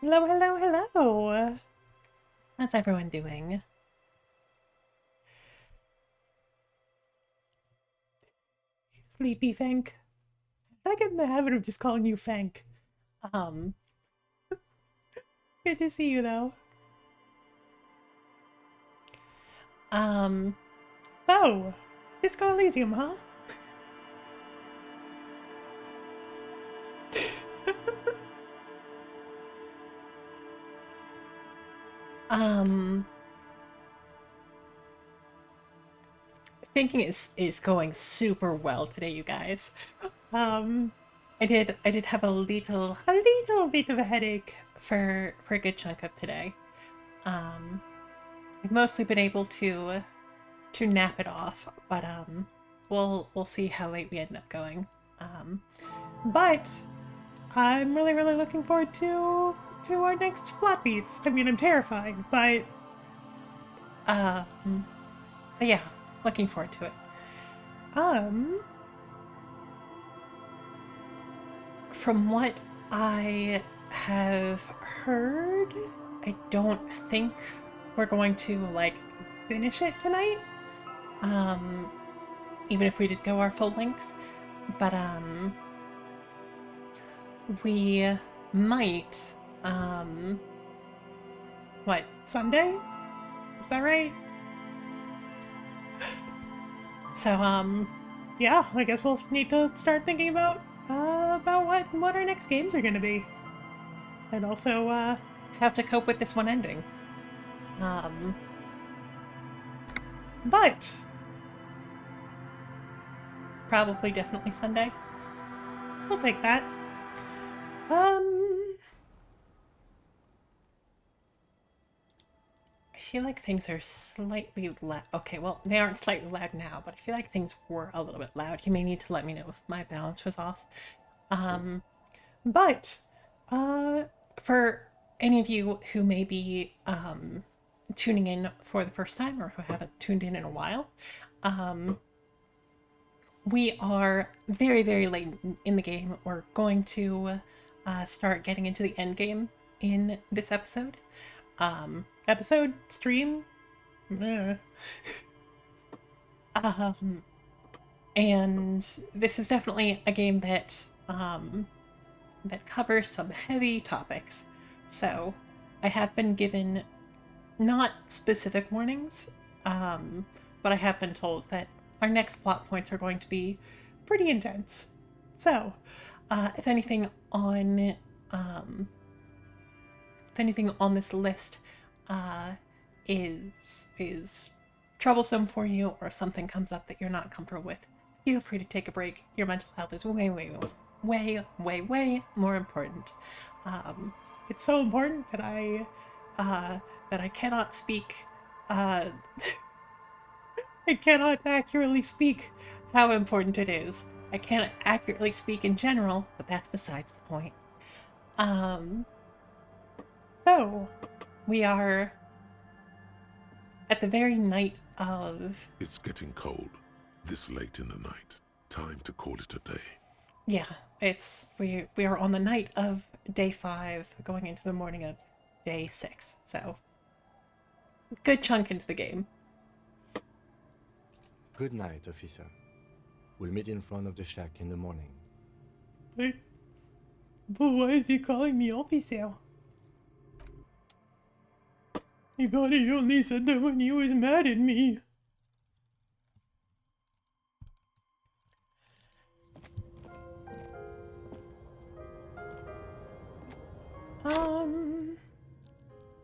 Hello, hello, hello! How's everyone doing? Sleepy Fank. I get in the habit of just calling you Fank. Um, Good to see you though. Um, oh, Disco Elysium, huh? um, Thinking is going super well today, you guys. Um, I did have a little bit of a headache for a good chunk of today. Um, I've mostly been able to nap it off, but we'll see how late we end up going. Um, but I'm really looking forward to our next plot beats. I mean, I'm terrified, um, but yeah, looking forward to it. Um, from what I have heard, I don't think we're going to like finish it tonight. Um, Even if we did go our full length, but we might what, Sunday? Is that right? So yeah, I guess we'll need to start thinking about what our next games are going to be, and also how to cope with this one ending. Um but probably definitely Sunday. We'll take that. Um I feel like things are slightly loud. Okay, well, they aren't slightly loud now, but I feel like things were a little bit loud. You may need to let me know if my balance was off. Um, but uh, for any of you who may be tuning in for the first time or who haven't tuned in a while, um, we are very late in the game. We're going to start getting into the end game in this episode. Episode stream. Eh. Um, and this is definitely a game that covers some heavy topics. So I have been given not specific warnings, um, but I have been told that our next plot points are going to be pretty intense. So, if anything on this list uh, is troublesome for you, or if something comes up that you're not comfortable with, feel free to take a break. Your mental health is way more important. It's so important that I cannot speak. Uh, I cannot accurately speak how important it is. I can't accurately speak in general, but that's besides the point. Um, so we are at the very night of. It's getting cold, this late in the night. Time to call it a day. Yeah, we are on the night of day 5, going into the morning of day 6. So good chunk into the game. Good night, officer. We'll meet in front of the shack in the morning. But why is he calling me officer? I thought he only said that when he was mad at me.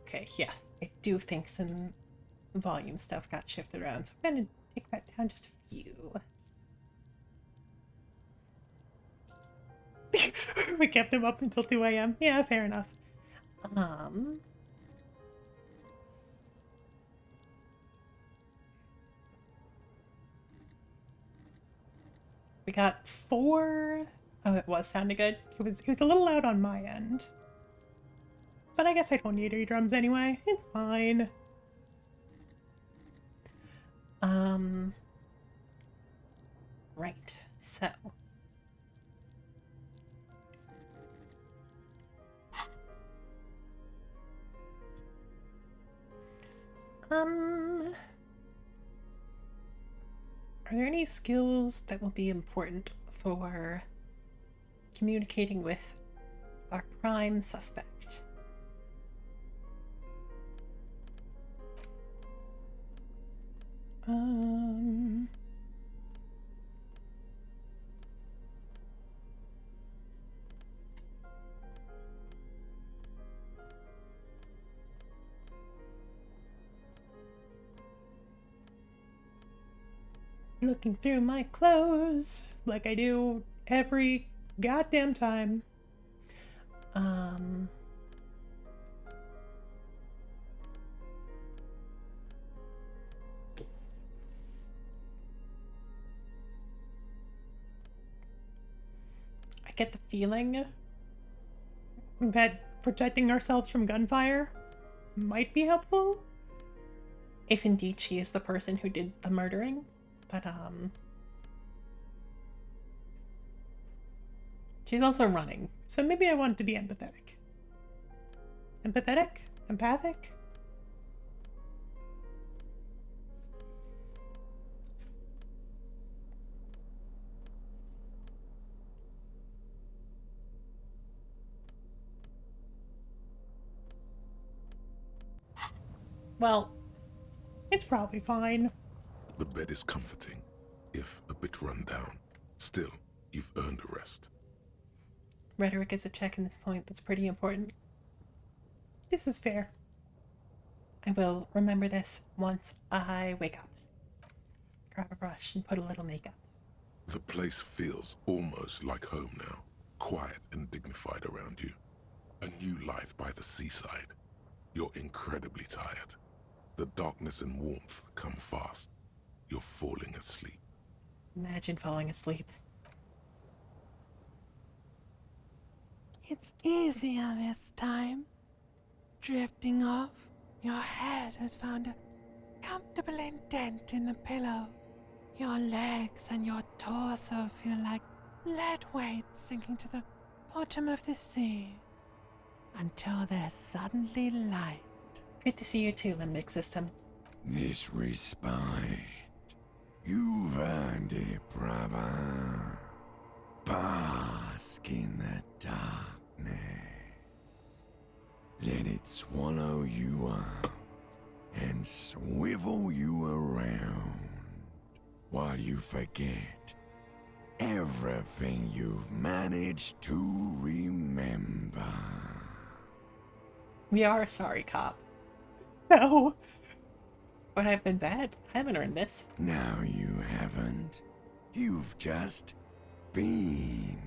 Okay, yes, I do think some volume stuff got shifted around, so I'm gonna take that down just a few. We kept him up until 2 a.m. Yeah, fair enough. We got 4. Oh, it was sounding good. It was a little loud on my end. But I guess I don't need drums anyway. It's fine. Right. So. Are there any skills that will be important for communicating with our prime suspect? Looking through my clothes like I do every goddamn time. I get the feeling that protecting ourselves from gunfire might be helpful. If indeed she is the person who did the murdering. But, she's also running, so maybe I want to be empathetic. Empathetic? Empathic? Well, it's probably fine. The bed is comforting, if a bit run down. Still, you've earned a rest. Rhetoric is a check in this point that's pretty important. This is fair. I will remember this once I wake up. Grab a brush and put a little makeup. The place feels almost like home now. Quiet and dignified around you. A new life by the seaside. You're incredibly tired. The darkness and warmth come fast. You're falling asleep. Imagine falling asleep. It's easier this time. Drifting off, your head has found a comfortable indent in the pillow. Your legs and your torso feel like lead weights sinking to the bottom of the sea. Until there's suddenly light. Good to see you too, limbic system. This respite, you've earned it, brother. Bask in the darkness. Let it swallow you up and swivel you around while you forget everything you've managed to remember. We are sorry, cop. No. But I've been bad. I haven't earned this. No, you haven't. You've just been.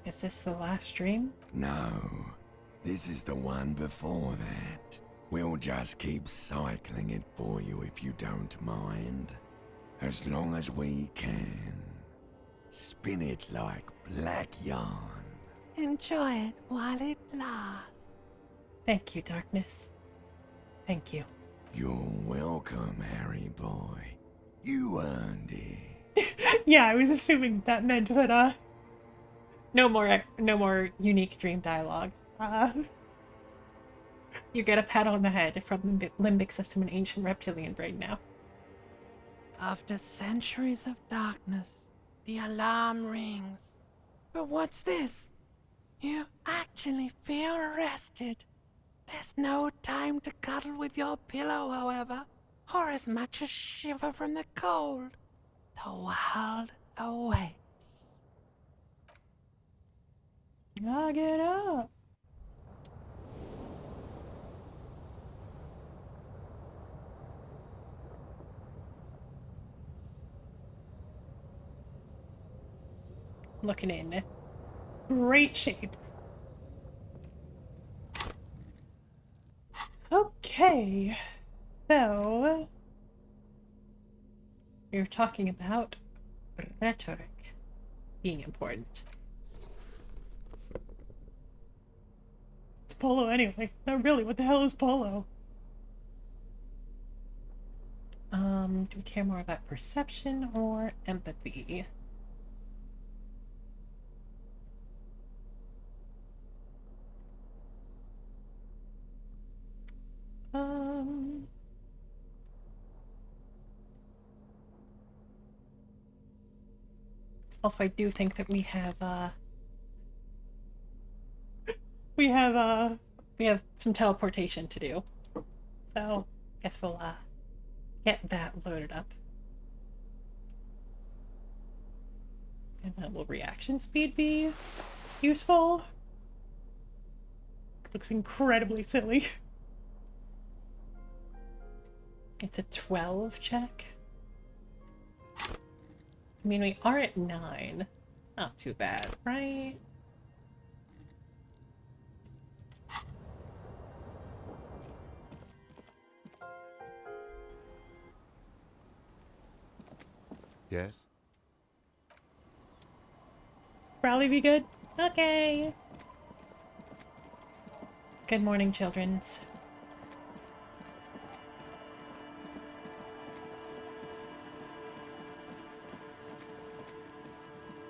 Is this the last dream? No, this is the one before that. We'll just keep cycling it for you if you don't mind. As long as we can. Spin it like black yarn. Enjoy it while it lasts. Thank you, darkness. Thank you. You're welcome, Harry boy. You earned it. Yeah, I was assuming that meant that, no more unique dream dialogue. You get a pat on the head from the limbic system and ancient reptilian brain now. After centuries of darkness, the alarm rings. But what's this? You actually feel rested. There's no time to cuddle with your pillow, however, or as much as shiver from the cold. The world awaits. Ah, get up. Looking in great shape. Okay, so we were talking about rhetoric being important. It's polo anyway. Not really. What the hell is polo? Do we care more about perception or empathy? Also, I do think that we have some teleportation to do. So, guess we'll get that loaded up. And then will reaction speed be useful? Looks incredibly silly. It's a 12 check. I mean, we are at 9. Not too bad, right? Yes? Probably be good. Okay. Good morning, childrens.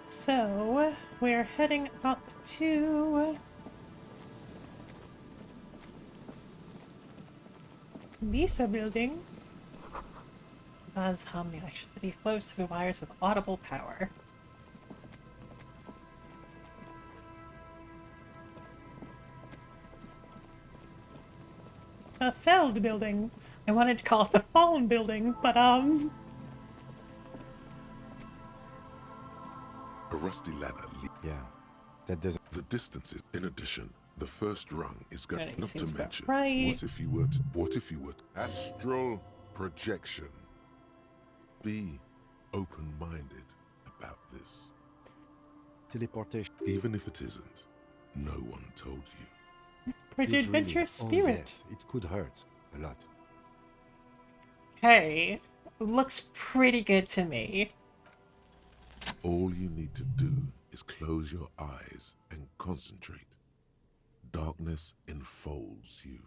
So, we're heading up to Mesa building. Buzz hum, the electricity flows through the wires with audible power. A Feld building. I wanted to call it the Fallen building, but A rusty ladder. Yeah. That doesn't... The distances. In addition, the first rung is going. That Not seems to about mention. right. What if you were? Astral projection. Be open-minded about this. Teleportation. Even if it isn't, no one told you. where's your It really- adventurous oh, spirit? yes, it could hurt a lot. Hey, looks pretty good to me. All you need to do is close your eyes and concentrate. Darkness enfolds you.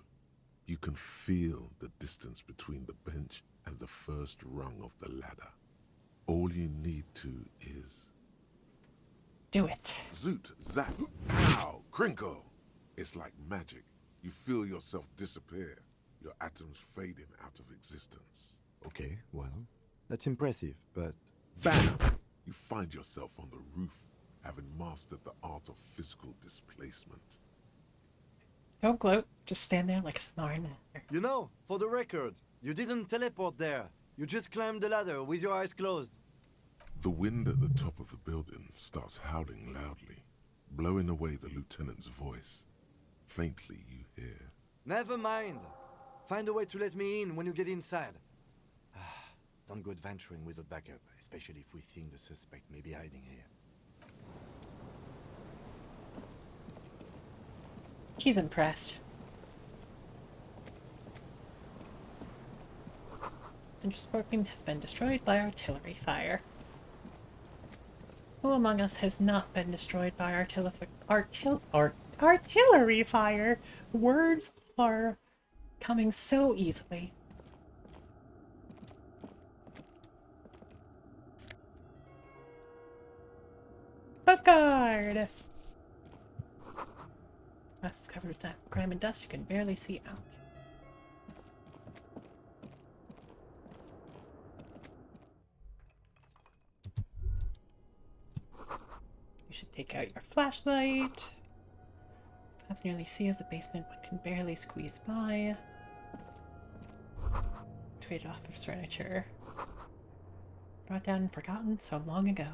You can feel the distance between the bench and the first rung of the ladder. All you need to is... Do it. Zoot, zap, pow, crinkle. It's like magic. You feel yourself disappear, your atoms fading out of existence. Okay, well, that's impressive, but... Bam! You find yourself on the roof, having mastered the art of physical displacement. Don't gloat. Just stand there like a snoring master. You know, for the record, you didn't teleport there. You just climbed the ladder with your eyes closed. The wind at the top of the building starts howling loudly, blowing away the lieutenant's voice. Faintly you hear. Never mind. Find a way to let me in when you get inside. Don't go adventuring without backup, especially if we think the suspect may be hiding here. He's impressed. Central Scorpion has been destroyed by artillery fire. Who among us has not been destroyed by artillery fire? Words are coming so easily. Postcard! Glass is covered with grime and dust. You can barely see out. You should take out your flashlight. Perhaps nearly sealed the basement. One can barely squeeze by. Traded off of furniture. Brought down and forgotten so long ago.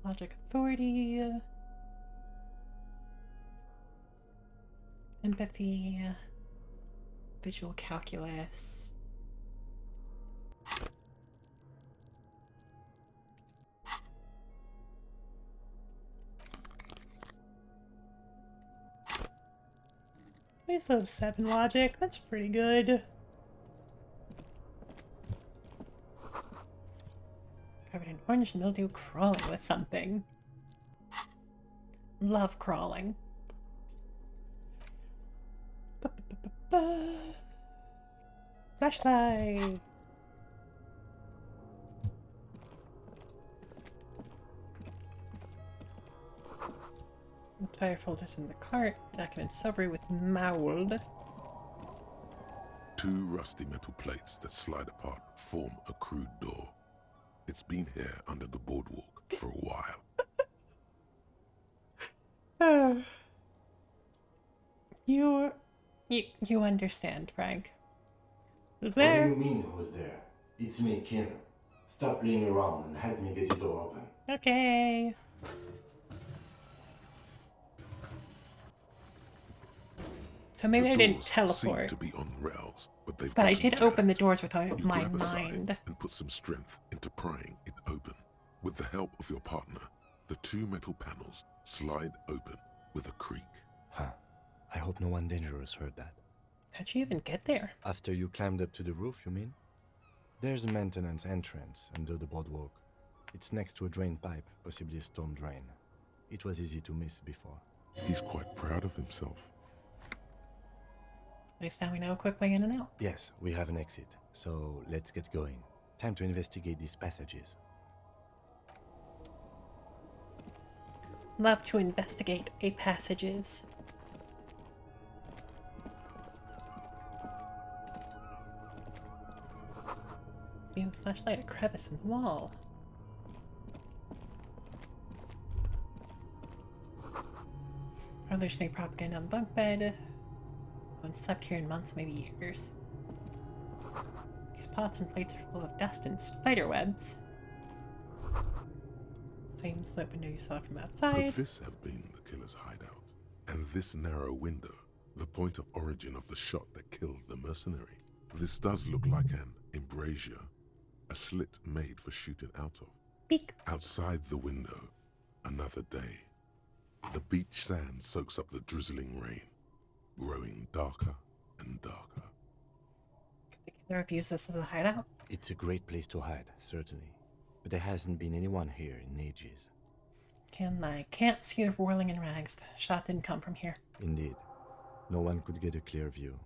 Logic authority. Empathy. Visual calculus. Please load 7 logic. That's pretty good. Covered in orange mildew, crawling with something. Love crawling. Flashlight. Fire folders in the cart. Jacket and savory with mould. Two rusty metal plates that slide apart form a crude door. It's been here under the boardwalk for a while. You understand, Frank. Who's What do there? you mean who's there? It's me, Kim. Stop playing around and help me get the door open. Okay. So maybe The I didn't doors teleport, seem to be on rails, but they've but I gotten did open the jammed. doors without You my grab a side mind. and put some strength into prying it open. With the help of your partner, the two metal panels slide open with a creak. Huh. I hope no one dangerous heard that. How'd you even get there? After you climbed up to the roof, you mean? There's a maintenance entrance under the boardwalk. It's next to a drain pipe, possibly a storm drain. It was easy to miss before. He's quite proud of himself. At least now we know a quick way in and out. Yes, we have an exit, so let's get going. Time to investigate these passages. Love to investigate a passages. Beam flashlight, a crevice in the wall. Oh, there's no propaganda on the bunk bed. No one slept here in months, maybe years. These pots and plates are full of dust and spider webs. Same slip window you saw from Could outside. this have been the killer's hideout? And this narrow window, the point of origin of the shot that killed the mercenary? This does look like an embrasure, a slit made for shooting out of. Peek. Outside the window, another day. The beach sand soaks up the drizzling rain, growing darker and darker. Could the killer have used this as a hideout? It's a great place to hide, certainly. But there hasn't been anyone here in ages. I can't see the whirling in rags. The shot didn't come from here. Indeed. No one could get a clear view.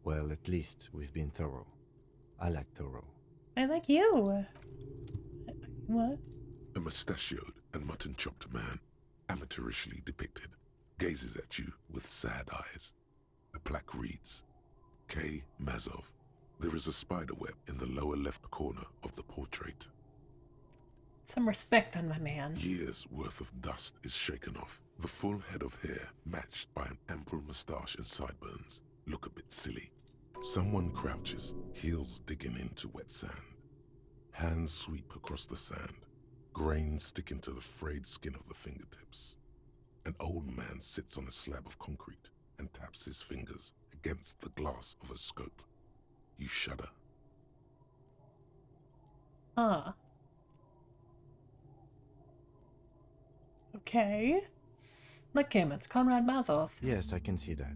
Well, at least we've been thorough. I like thorough. I like you. What? A mustachioed and mutton-chopped man, amateurishly depicted, gazes at you with sad eyes. A plaque reads, K. Mazov. There is a spider web in the lower left corner of the portrait. Some respect on my man. Years' worth of dust is shaken off. The full head of hair, matched by an ample moustache and sideburns, look a bit silly. Someone crouches, heels digging into wet sand. Hands sweep across the sand, grains sticking to the frayed skin of the fingertips. An old man sits on a slab of concrete and taps his fingers against the glass of a scope. You shudder. Huh. Okay. Look him, it's Conrad Mazov. Yes, I can see that.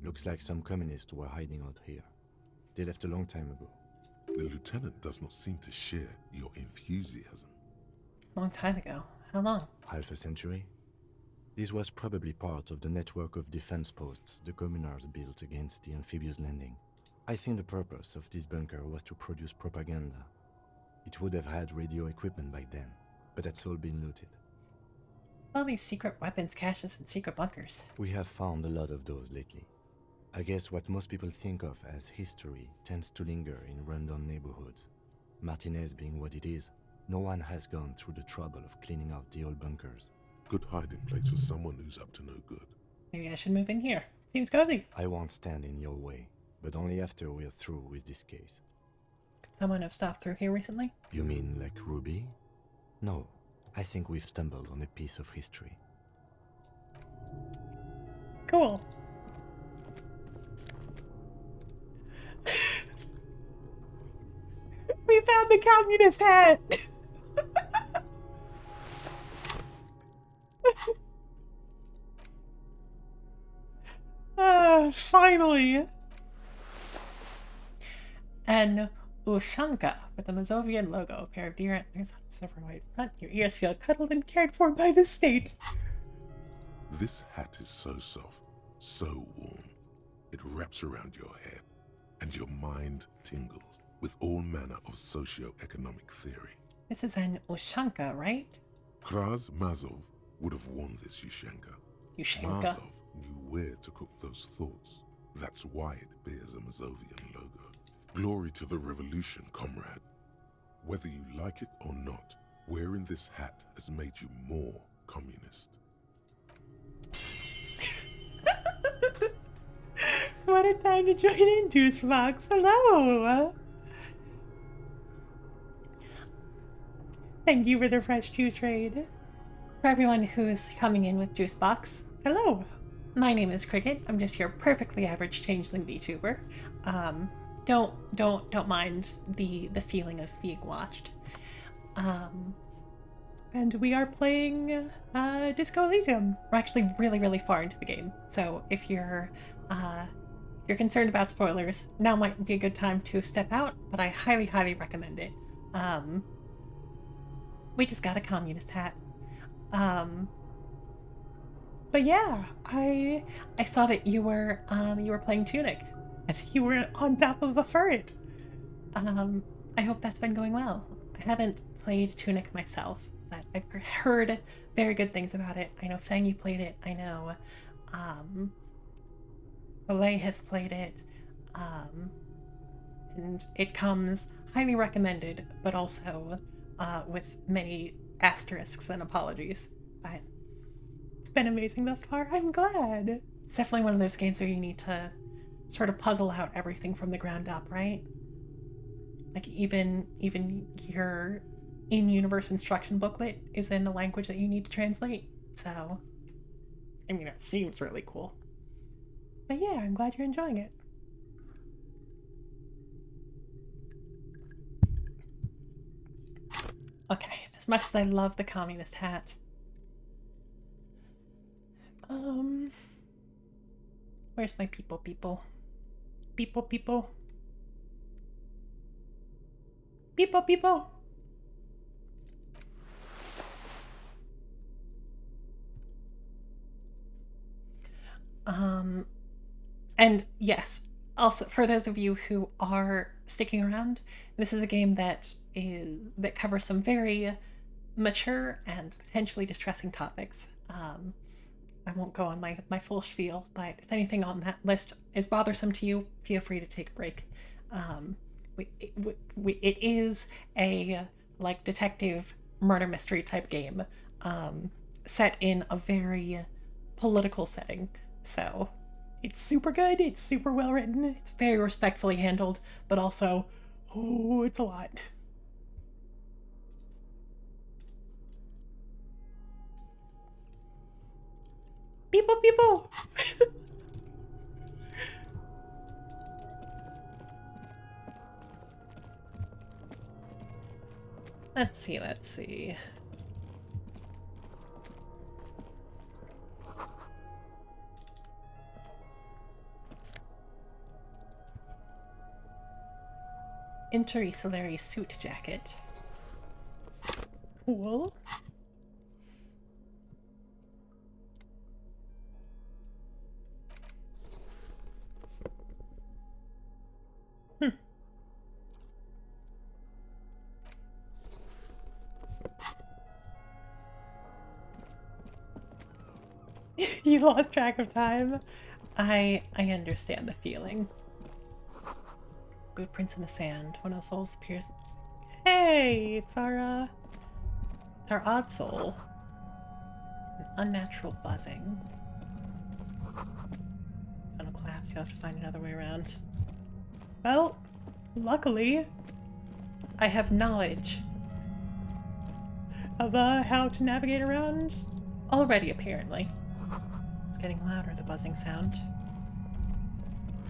Looks like some communists were hiding out here. They left a long time ago. The lieutenant does not seem to share your enthusiasm. Long time ago. How long? Half a century? This was probably part of the network of defense posts the communards built against the amphibious landing. I think the purpose of this bunker was to produce propaganda. It would have had radio equipment back then, but that's all been looted. All these secret weapons caches and secret bunkers. We have found a lot of those lately. I guess what most people think of as history tends to linger in rundown neighborhoods. Martinez being what it is, no one has gone through the trouble of cleaning out the old bunkers. Good hiding place for someone who's up to no good. Maybe I should move in here. Seems cozy. I won't stand in your way, but only after we're through with this case. Could someone have stopped through here recently? You mean like Ruby? No, I think we've stumbled on a piece of history. Cool. We found the communist hat! Finally! An Ushanka with a Mazovian logo, a pair of deer antlers on a silver white front. Your ears feel cuddled and cared for by the state. This hat is so soft, so warm. It wraps around your head, and your mind tingles with all manner of socio-economic theory. This is an Ushanka, right? Kraz Mazov would have worn this Yushenka. Ushanka. Mazov knew where to cook those thoughts. That's why it bears a Mazovian logo. Glory to the revolution, comrade. Whether you like it or not, wearing this hat has made you more communist. What a time to join in, Juicebox. Hello! Thank you for the fresh juice raid. For everyone who's coming in with Juicebox, hello! My name is Cricket. I'm just your perfectly average changeling VTuber. Don't mind the feeling of being watched. And we are playing Disco Elysium. We're actually really far into the game, so if you're concerned about spoilers, now might be a good time to step out, but I highly recommend it. We just got a communist hat. But yeah, I saw that you were playing Tunic, and you were on top of a ferret. I hope that's been going well. I haven't played Tunic myself, but I've heard very good things about it. I know Fang, you played it. I know Soleil has played it, and it comes highly recommended, but also with many asterisks and apologies. But it's been amazing thus far. I'm glad. It's definitely one of those games where you need to sort of puzzle out everything from the ground up, right? Like even your in-universe instruction booklet is in a language that you need to translate. So, I mean, it seems really cool. But yeah, I'm glad you're enjoying it. Okay, as much as I love the communist hat, where's my people? People. And yes, also for those of you who are sticking around, this is a game that covers some very mature and potentially distressing topics. I won't go on my full spiel, but if anything on that list is bothersome to you, feel free to take a break. It is a like detective murder mystery type game, set in a very political setting. So it's super good, it's super well written, it's very respectfully handled, but also, oh, it's a lot. People! Let's see. Interstellary suit jacket. Cool. You lost track of time. I understand the feeling. Footprints in the sand. One of the souls appears. Hey, it's our odd soul. An unnatural buzzing. Tunnel collapse. You'll have to find another way around. Well, luckily, I have knowledge of how to navigate around already. Apparently, it's getting louder. The buzzing sound.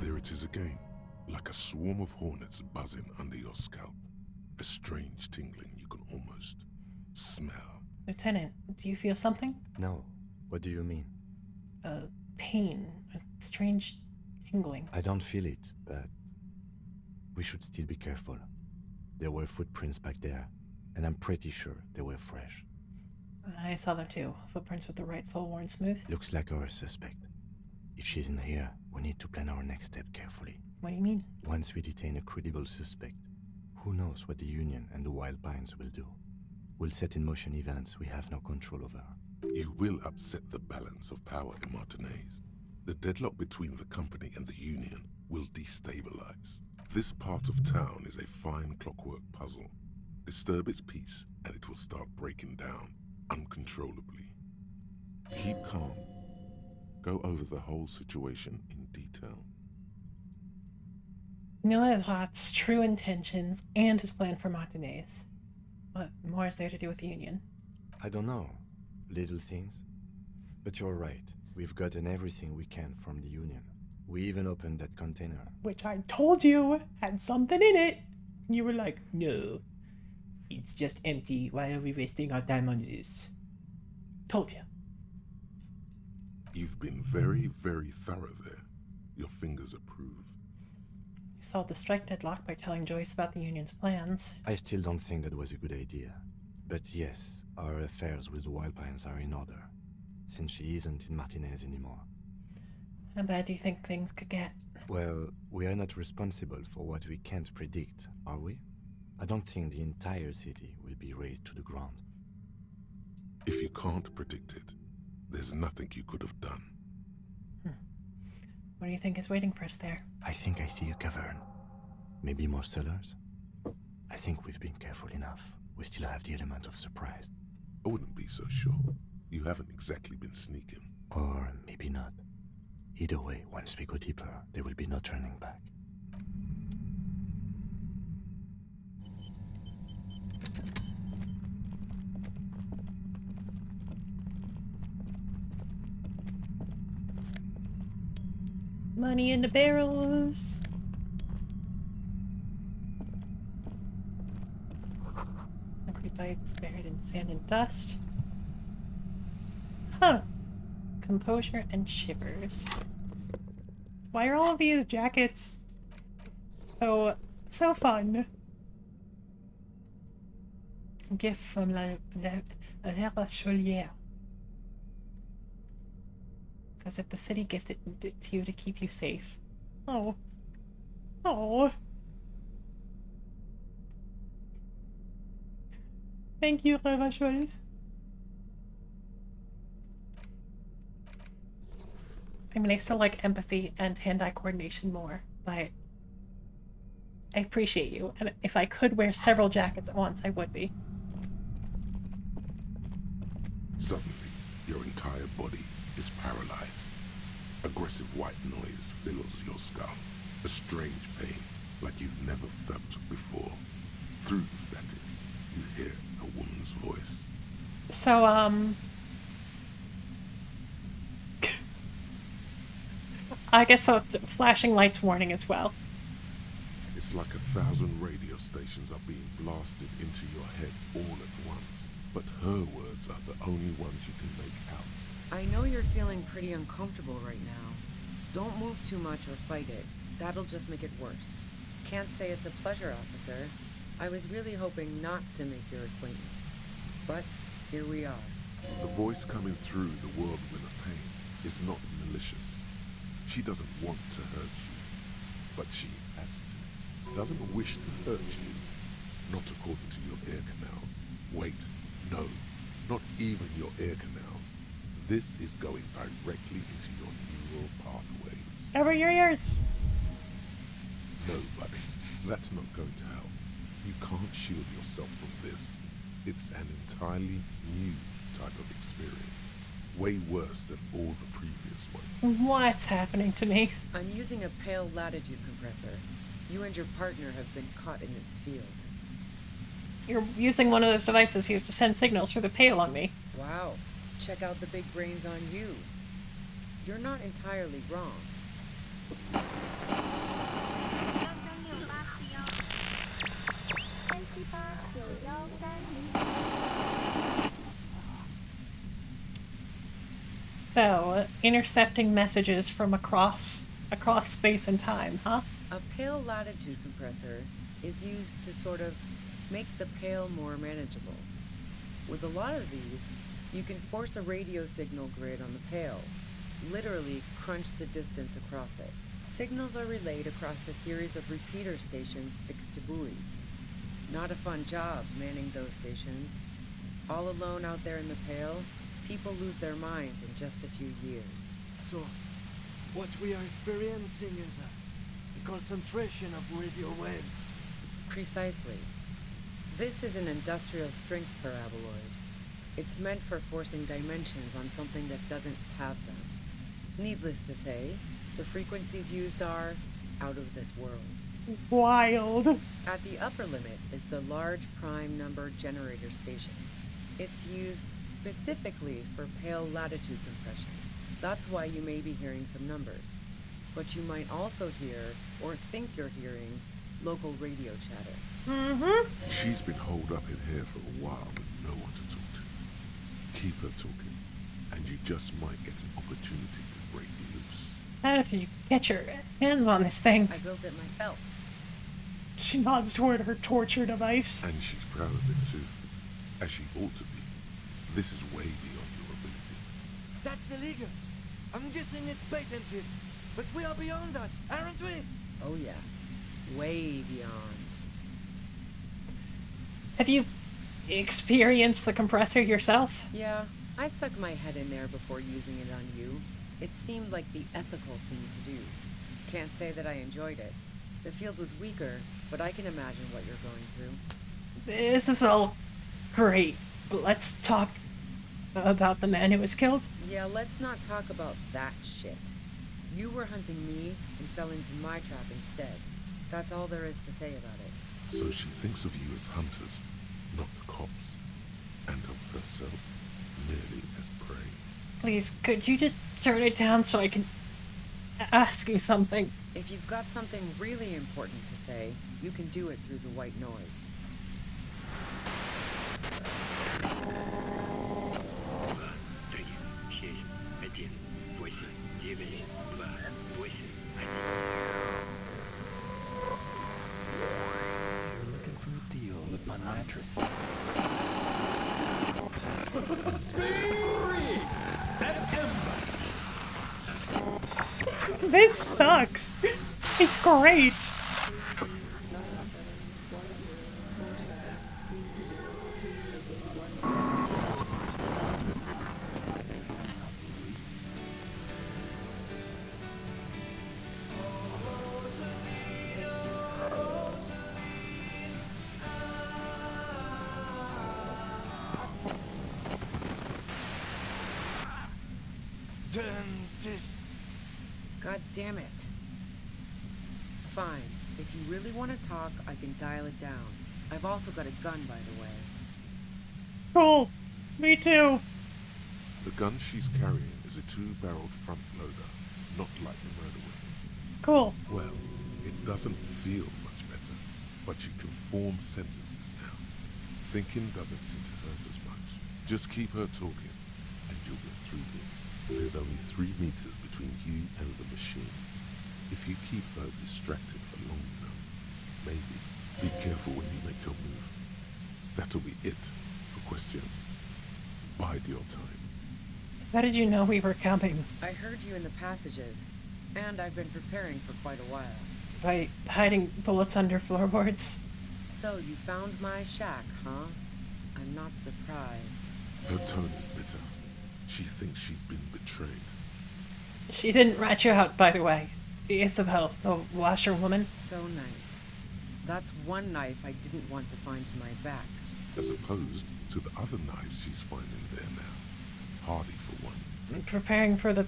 There it is again, like a swarm of hornets buzzing under your scalp. A strange tingling you can almost smell. Lieutenant, do you feel something? No. What do you mean? Pain. A strange tingling. I don't feel it, but we should still be careful. There were footprints back there, and I'm pretty sure they were fresh. I saw them too. Footprints with the right sole worn smooth. Looks like our suspect. If she's in here, we need to plan our next step carefully. What do you mean? Once we detain a credible suspect, who knows what the Union and the Wild Pines will do? We'll set in motion events we have no control over. You will upset the balance of power in Martinez. The deadlock between the company and the Union will destabilize. This part of town is a fine clockwork puzzle. Disturb its peace, and it will start breaking down uncontrollably. Keep calm. Go over the whole situation in detail. Know his thoughts, true intentions, and his plan for Martinez. What more is there to do with the Union? I don't know. Little things. But you're right. We've gotten everything we can from the Union. We even opened that container. Which I told you had something in it. You were like, no. It's just empty. Why are we wasting our time on this? Told you. You've been very, very thorough there. Your fingers approve. You solved the strike deadlock by telling Joyce about the Union's plans. I still don't think that was a good idea. But yes, our affairs with the Wild Pines are in order, since she isn't in Martinez anymore. How bad do you think things could get? Well, we are not responsible for what we can't predict, are we? I don't think the entire city will be razed to the ground. If you can't predict it, there's nothing you could have done. What do you think is waiting for us there? I think I see a cavern. Maybe more cellars? I think we've been careful enough. We still have the element of surprise. I wouldn't be so sure. You haven't exactly been sneaking. Or maybe not. Either way, once we go deeper, there will be no turning back. Money in the barrels. Concrete pipe buried in sand and dust. Huh. Composure and shivers. Why are all of these jackets so fun? Gift from La Chaulière. As if the city gifted it to you to keep you safe. Oh. Oh. Thank you, Ravachol. I mean, I still like empathy and hand-eye coordination more, but I appreciate you. And if I could wear several jackets at once, I would be. Suddenly, your entire body is paralyzed. Aggressive white noise fills your skull. A strange pain, like you've never felt before. Through the static, you hear a woman's voice. So, I guess so, flashing lights warning as well. It's like 1,000 radio stations are being blasted into your head all at once. But her words are the only ones you can make out. I know you're feeling pretty uncomfortable right now. Don't move too much or fight it. That'll just make it worse. Can't say it's a pleasure, officer. I was really hoping not to make your acquaintance. But here we are. The voice coming through the whirlwind of pain is not malicious. She doesn't want to hurt you, but she has to. Doesn't wish to hurt you. Not according to your ear canals. Wait, no, not even your ear canals. This is going directly into your neural pathways. Over your ears! No, buddy, that's not going to help. You can't shield yourself from this. It's an entirely new type of experience. Way worse than all the previous ones. What's happening to me? I'm using a pale latitude compressor. You and your partner have been caught in its field. You're using one of those devices used to send signals through the pale on me. Wow. Check out the big brains on you. You're not entirely wrong. So, intercepting messages from across space and time, huh? A pale latitude compressor is used to sort of make the pale more manageable. With a lot of these, you can force a radio signal grid on the pale, literally crunch the distance across it. Signals are relayed across a series of repeater stations fixed to buoys. Not a fun job manning those stations. All alone out there in the pale, people lose their minds in just a few years. So, What we are experiencing is a concentration of radio waves. Precisely. This is an industrial strength paraboloid. It's meant for forcing dimensions on something that doesn't have them. Needless to say, the frequencies used are out of this world. Wild. At the upper limit is the large prime number generator station. It's used specifically for pale latitude compression. That's why you may be hearing some numbers. But you might also hear, or think you're hearing, local radio chatter. She's been holed up in here for a while with no one to talk to. Keep her talking, and you just might get an opportunity to break loose. How do you get your hands on this thing? I built it myself. She nods toward her torture device. And she's proud of it too, as she ought to be. This is way beyond your abilities. That's illegal. I'm guessing it's patented. But we are beyond that, aren't we? Oh yeah. Way beyond. Have you experienced the compressor yourself? Yeah, I stuck my head in there before using it on you. It seemed like the ethical thing to do. Can't say that I enjoyed it. The field was weaker, but I can imagine what you're going through. This is all great, but let's talk about the man who was killed. Yeah, let's not talk about that shit. You were hunting me and fell into my trap instead. That's all there is to say about it. So she thinks of you as hunters, not cops, and of herself merely as prey. Please, could you just turn it down so I can ask you something? If you've got something really important to say, you can do it through the white noise. You're looking for a deal with my mattress. This sucks. It's great. God damn it. Fine. If you really want to talk, I can dial it down. I've also got a gun, by the way. Cool. Me too. The gun she's carrying is a two-barreled front loader, not like the murder weapon. Cool. Well, it doesn't feel much better, but she can form sentences now. Thinking doesn't seem to hurt as much. Just keep her talking, and you'll get through this. There's only 3 meters between you and the machine. If you keep her distracted for long enough, maybe. Be careful when you make your move. That'll be it for questions. Bide your time. How did you know we were coming? I heard you in the passages, and I've been preparing for quite a while. By hiding bullets under floorboards? So you found my shack, huh? I'm not surprised. Her tone is bitter. She thinks she's been betrayed. She didn't rat you out, by the way. Isabel, the washerwoman. So nice. That's one knife I didn't want to find in my back. As opposed to the other knives she's finding there now. Hardy for one. Preparing for the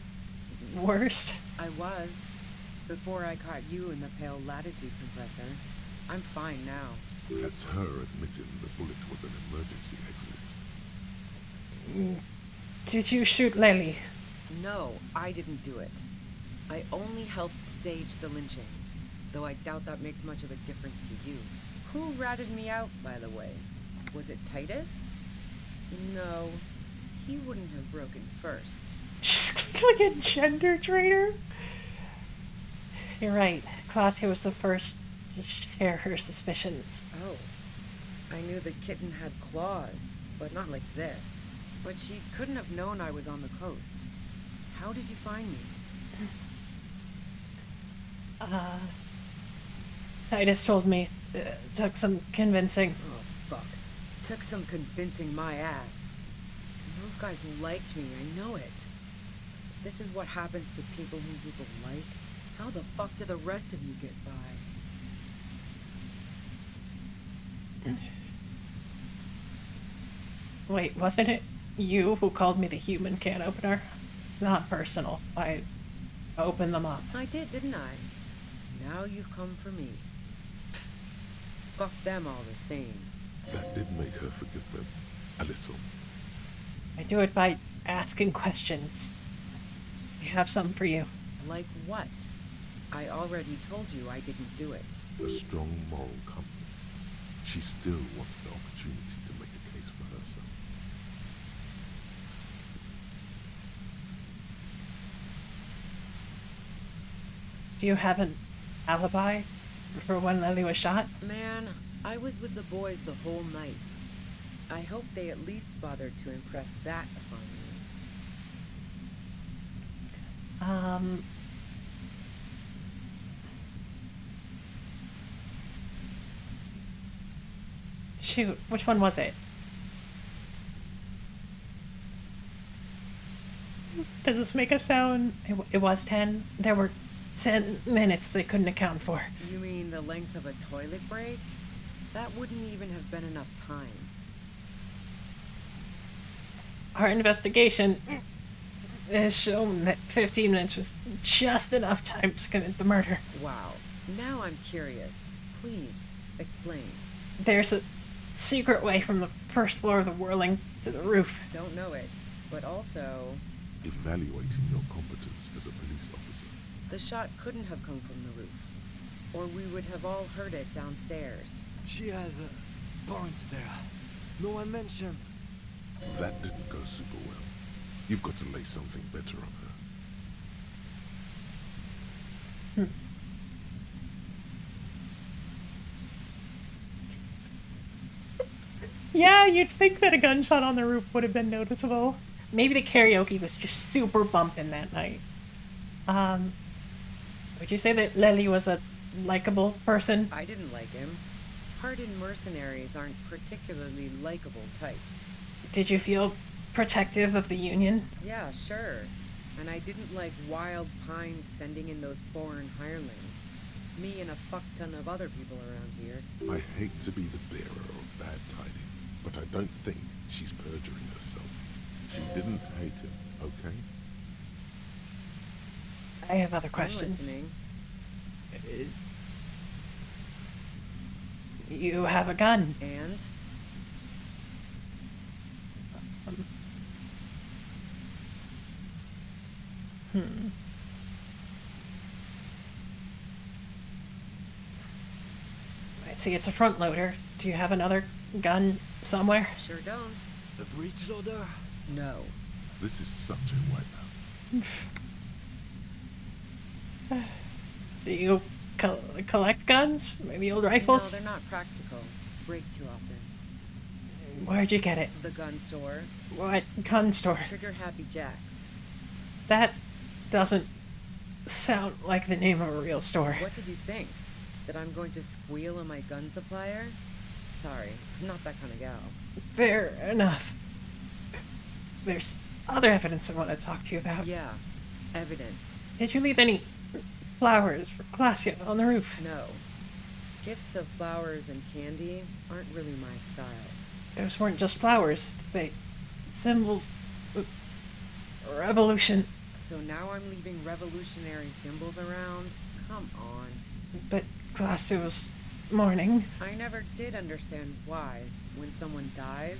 worst? I was. Before I caught you in the pale latitude compressor. I'm fine now. That's her admitting the bullet was an emergency exit. Did you shoot Lely? No, I didn't do it. I only helped stage the lynching, though I doubt that makes much of a difference to you. Who ratted me out, by the way? Was it Titus? No, he wouldn't have broken first. Just like a gender traitor? You're right. Claudia was the first to share her suspicions. Oh, I knew the kitten had claws, but not like this. But she couldn't have known I was on the coast. How did you find me? Titus told me. Took some convincing. Oh, fuck. Took some convincing my ass. And those guys liked me, I know it. This is what happens to people whom people like. How the fuck do the rest of you get by? Wait, wasn't it you who called me the human can opener? Not personal. I opened them up. I did, didn't I? Now you've come for me. Fuck them all the same. That did make her forgive them. A little. I do it by asking questions. I have some for you. Like what? I already told you I didn't do it. A strong moral compass. She still wants the opportunity to make a case for herself. Do you have an alibi for when Lily was shot? Man, I was with the boys the whole night. I hope they at least bothered to impress that upon me. Shoot, which one was it? Does this make a sound? It was 10. There were 10 minutes they couldn't account for. You mean the length of a toilet break? That wouldn't even have been enough time. Our investigation has shown that 15 minutes was just enough time to commit the murder. Wow. Now I'm curious. Please, explain. There's a secret way from the first floor of the whirling to the roof. Don't know it, but also... Evaluating your competence as a police officer. The shot couldn't have come from the roof, or we would have all heard it downstairs. She has a point there. No one mentioned. That didn't go super well. You've got to lay something better on her. Yeah, you'd think that a gunshot on the roof would have been noticeable. Maybe the karaoke was just super bumping that night. Would you say that Lily was a likable person? I didn't like him. Hardened mercenaries aren't particularly likable types. Did you feel protective of the Union? Yeah, sure. And I didn't like Wild Pines sending in those foreign hirelings. Me and a fuck ton of other people around here. I hate to be the bearer of bad tidings, but I don't think she's perjuring herself. She didn't hate him, okay? I have other I'm questions. listening. You have a gun. And? I see it's a front loader. Do you have another gun somewhere? Sure don't. The breech loader? No. This is such a wipeout. Do you collect guns? Maybe old rifles? No, they're not practical. Break too often. Where'd you get it? The gun store. What gun store? Trigger Happy Jacks. That doesn't sound like the name of a real store. What did you think? That I'm going to squeal on my gun supplier? Sorry, I'm not that kind of gal. Fair enough. There's other evidence I want to talk to you about. Yeah, evidence. Did you leave any flowers for Glacia on the roof? No. Gifts of flowers and candy aren't really my style. Those weren't just flowers. They symbols of revolution. So now I'm leaving revolutionary symbols around? Come on. But Glacia was mourning. I never did understand why, when someone dies,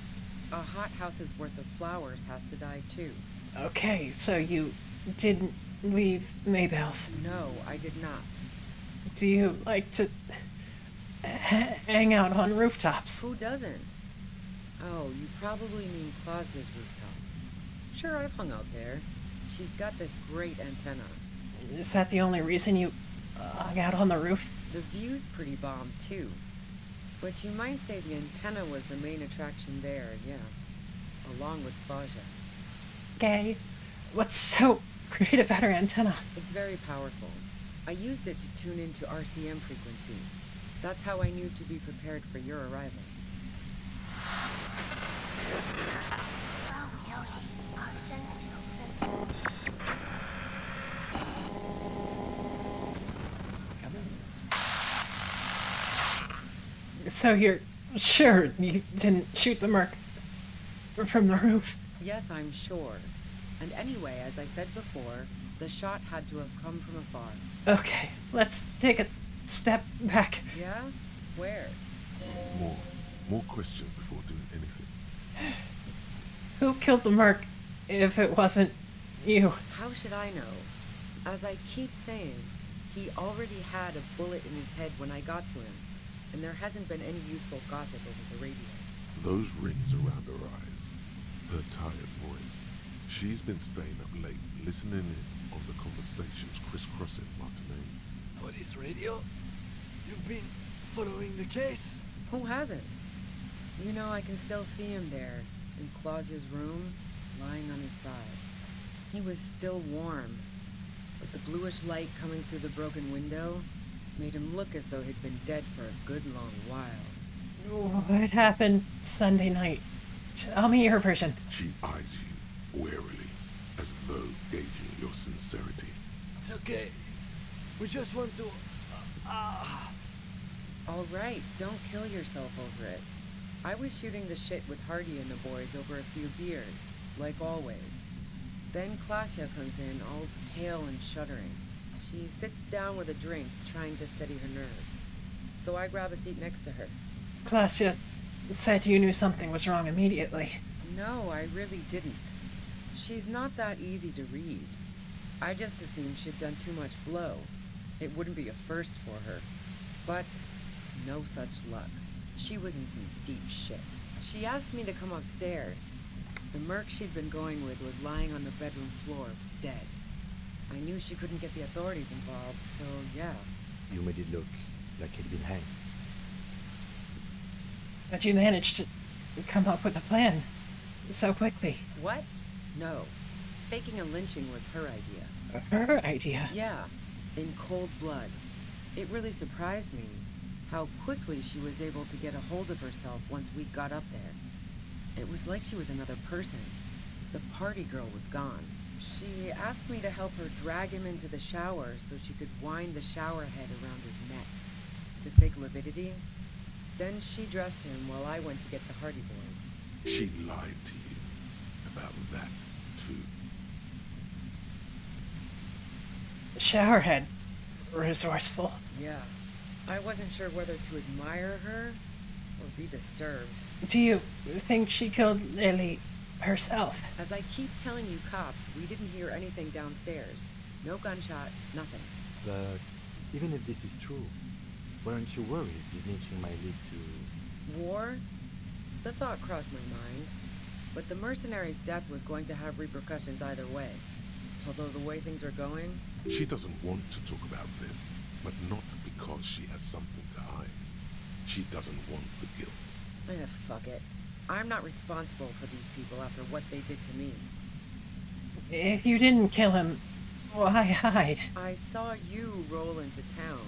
a hothouse's worth of flowers has to die too. Okay, so you didn't leave Maybelle's. No, I did not. Do you like to hang out on rooftops? Who doesn't? Oh, you probably mean Claudia's rooftop. Sure, I've hung out there. She's got this great antenna. Is that the only reason you hung out on the roof? The view's pretty bomb, too. But you might say the antenna was the main attraction there, yeah. Along with Claudia. Gay. What's so great about her antenna? It's very powerful. I used it to tune into RCM frequencies. That's how I knew to be prepared for your arrival. So you're sure you didn't shoot the merc from the roof? Yes, I'm sure. And anyway, as I said before, the shot had to have come from afar. Okay, let's take a step back. Yeah? Where? More questions before doing anything. Who killed the merc if it wasn't you? How should I know? As I keep saying, he already had a bullet in his head when I got to him, and there hasn't been any useful gossip over the radio. Those rings around her eyes, her tired voice. She's been staying up late, listening in on the conversations crisscrossing Martinez. Police radio? You've been following the case? Who hasn't? You know, I can still see him there, in Clausia's room, lying on his side. He was still warm, but the bluish light coming through the broken window made him look as though he'd been dead for a good long while. What happened Sunday night? Tell me your version. She eyes you warily, as though gauging your sincerity. It's okay. We just want to... All right, don't kill yourself over it. I was shooting the shit with Hardy and the boys over a few beers, like always. Then Klasia comes in, all pale and shuddering. She sits down with a drink, trying to steady her nerves. So I grab a seat next to her. Klasia said you knew something was wrong immediately. No, I really didn't. She's not that easy to read. I just assumed she'd done too much blow. It wouldn't be a first for her. But no such luck. She was in some deep shit. She asked me to come upstairs. The merc she'd been going with was lying on the bedroom floor, dead. I knew she couldn't get the authorities involved, so yeah. You made it look like he'd been hanged. But you managed to come up with a plan so quickly. What? No. Faking a lynching was her idea. Her idea? Yeah, in cold blood. It really surprised me how quickly she was able to get a hold of herself once we got up there. It was like she was another person. The party girl was gone. She asked me to help her drag him into the shower so she could wind the shower head around his neck to fake lividity. Then she dressed him while I went to get the Hardy boys. She lied to you about that, too. Showerhead. Resourceful. Yeah. I wasn't sure whether to admire her or be disturbed. Do you think she killed Lily herself? As I keep telling you cops, we didn't hear anything downstairs. No gunshot, nothing. But even if this is true, weren't you worried this lynching might lead to... War? The thought crossed my mind. But the mercenary's death was going to have repercussions either way. Although the way things are going... She doesn't want to talk about this, but not because she has something to hide. She doesn't want the guilt. Fuck it. I'm not responsible for these people after what they did to me. If you didn't kill him, why hide? I saw you roll into town.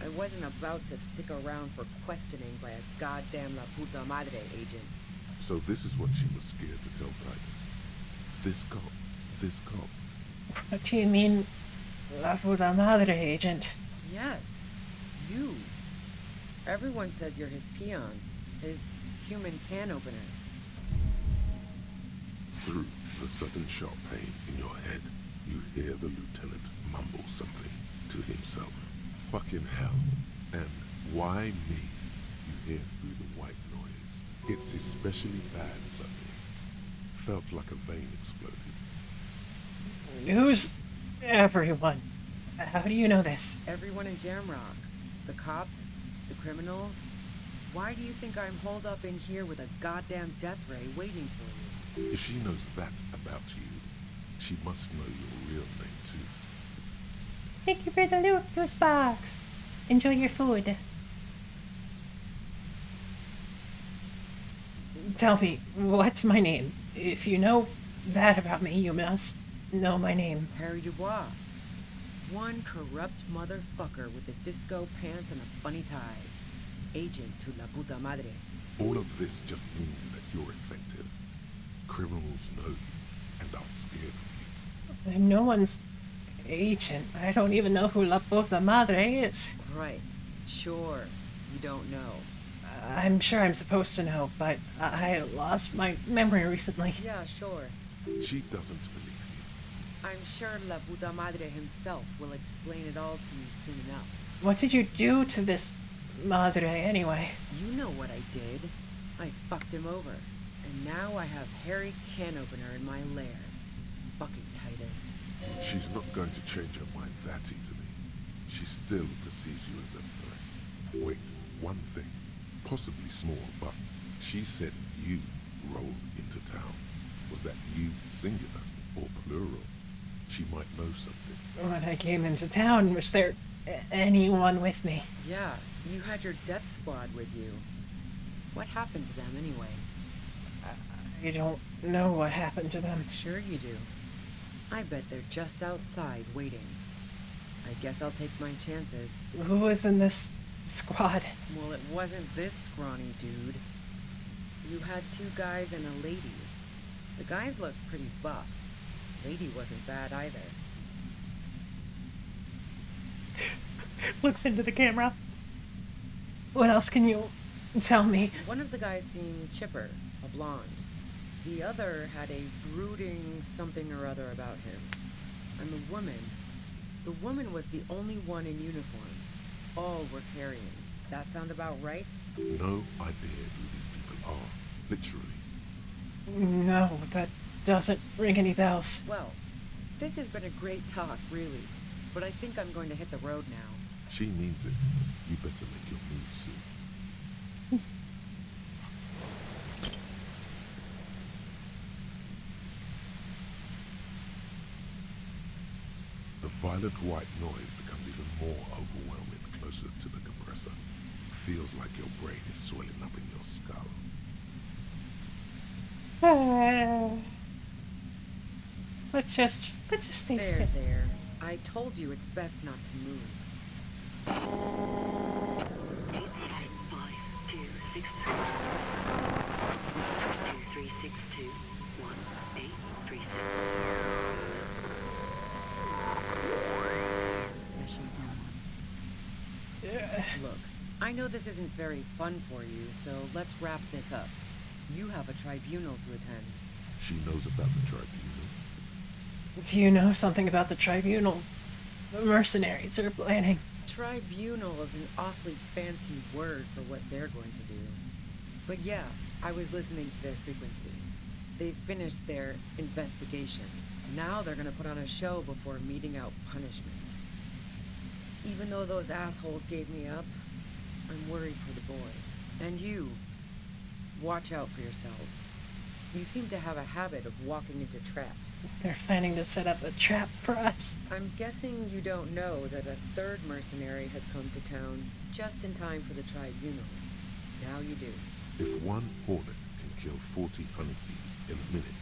I wasn't about to stick around for questioning by a goddamn La Puta Madre agent. So this is what she was scared to tell Titus. This cop. What do you mean, La Puta Madre agent? Yes, you. Everyone says you're his peon, his human can opener. Through the sudden sharp pain in your head, you hear the lieutenant mumble something to himself. Fucking hell. And why me? You hear through the white noise. It's especially bad suddenly. Felt like a vein exploded. Who's everyone? How do you know this? Everyone in Jamrock. The cops, the criminals. Why do you think I'm holed up in here with a goddamn death ray waiting for you? If she knows that about you, she must know your real name too. Thank you for the loot box. Enjoy your food. Tell me, what's my name? If you know that about me, you must know my name. Harry Dubois. One corrupt motherfucker with the disco pants and a funny tie. Agent to La Puta Madre. All of this just means that you're effective. Criminals know you and are scared of you. I'm no one's agent. I don't even know who La Puta Madre is. Right. Sure. You don't know. I'm sure I'm supposed to know, but I lost my memory recently. Yeah, sure. She doesn't believe I'm sure La Puta Madre himself will explain it all to you soon enough. What did you do to this madre anyway? You know what I did. I fucked him over. And now I have Harry Can Opener in my lair. Fucking Titus. you. She's not going to change her mind that easily. She still perceives you as a threat. Wait, one thing. Possibly small, but she said you rolled into town. Was that you singular or plural? She might know something. When I came into town, was there anyone with me? Yeah, you had your death squad with you. What happened to them anyway? I don't know what happened to them. Sure you do. I bet they're just outside waiting. I guess I'll take my chances. Who was in this squad? Well, it wasn't this scrawny dude. You had 2 guys and a lady. The guys looked pretty buff. Lady wasn't bad either. Looks into the camera. What else can you tell me? One of the guys seemed chipper, a blonde. The other had a brooding something or other about him. And the woman was the only one in uniform. All were carrying. That sound about right? No idea who these people are, literally. No, that doesn't ring any bells. Well, this has been a great talk, really. But I think I'm going to hit the road now. She means it. You better make your move soon. The violet-white noise becomes even more overwhelming closer to the compressor. Feels like your brain is swelling up in your skull. Let's just stay still. There. I told you it's best not to move. 855-269-2367. Special someone. Look, I know this isn't very fun for you, so let's wrap this up. You have a tribunal to attend. She knows about the tribunal. Do you know something about the tribunal? The mercenaries are planning. Tribunal is an awfully fancy word for what they're going to do. But yeah, I was listening to their frequency. They've finished their investigation. Now they're gonna put on a show before meting out punishment. Even though those assholes gave me up, I'm worried for the boys. And you. Watch out for yourselves. You seem to have a habit of walking into traps. They're planning to set up a trap for us. I'm guessing you don't know that a 3rd mercenary has come to town just in time for the tribunal. Now you do. If one hornet can kill 40 honeybees in a minute,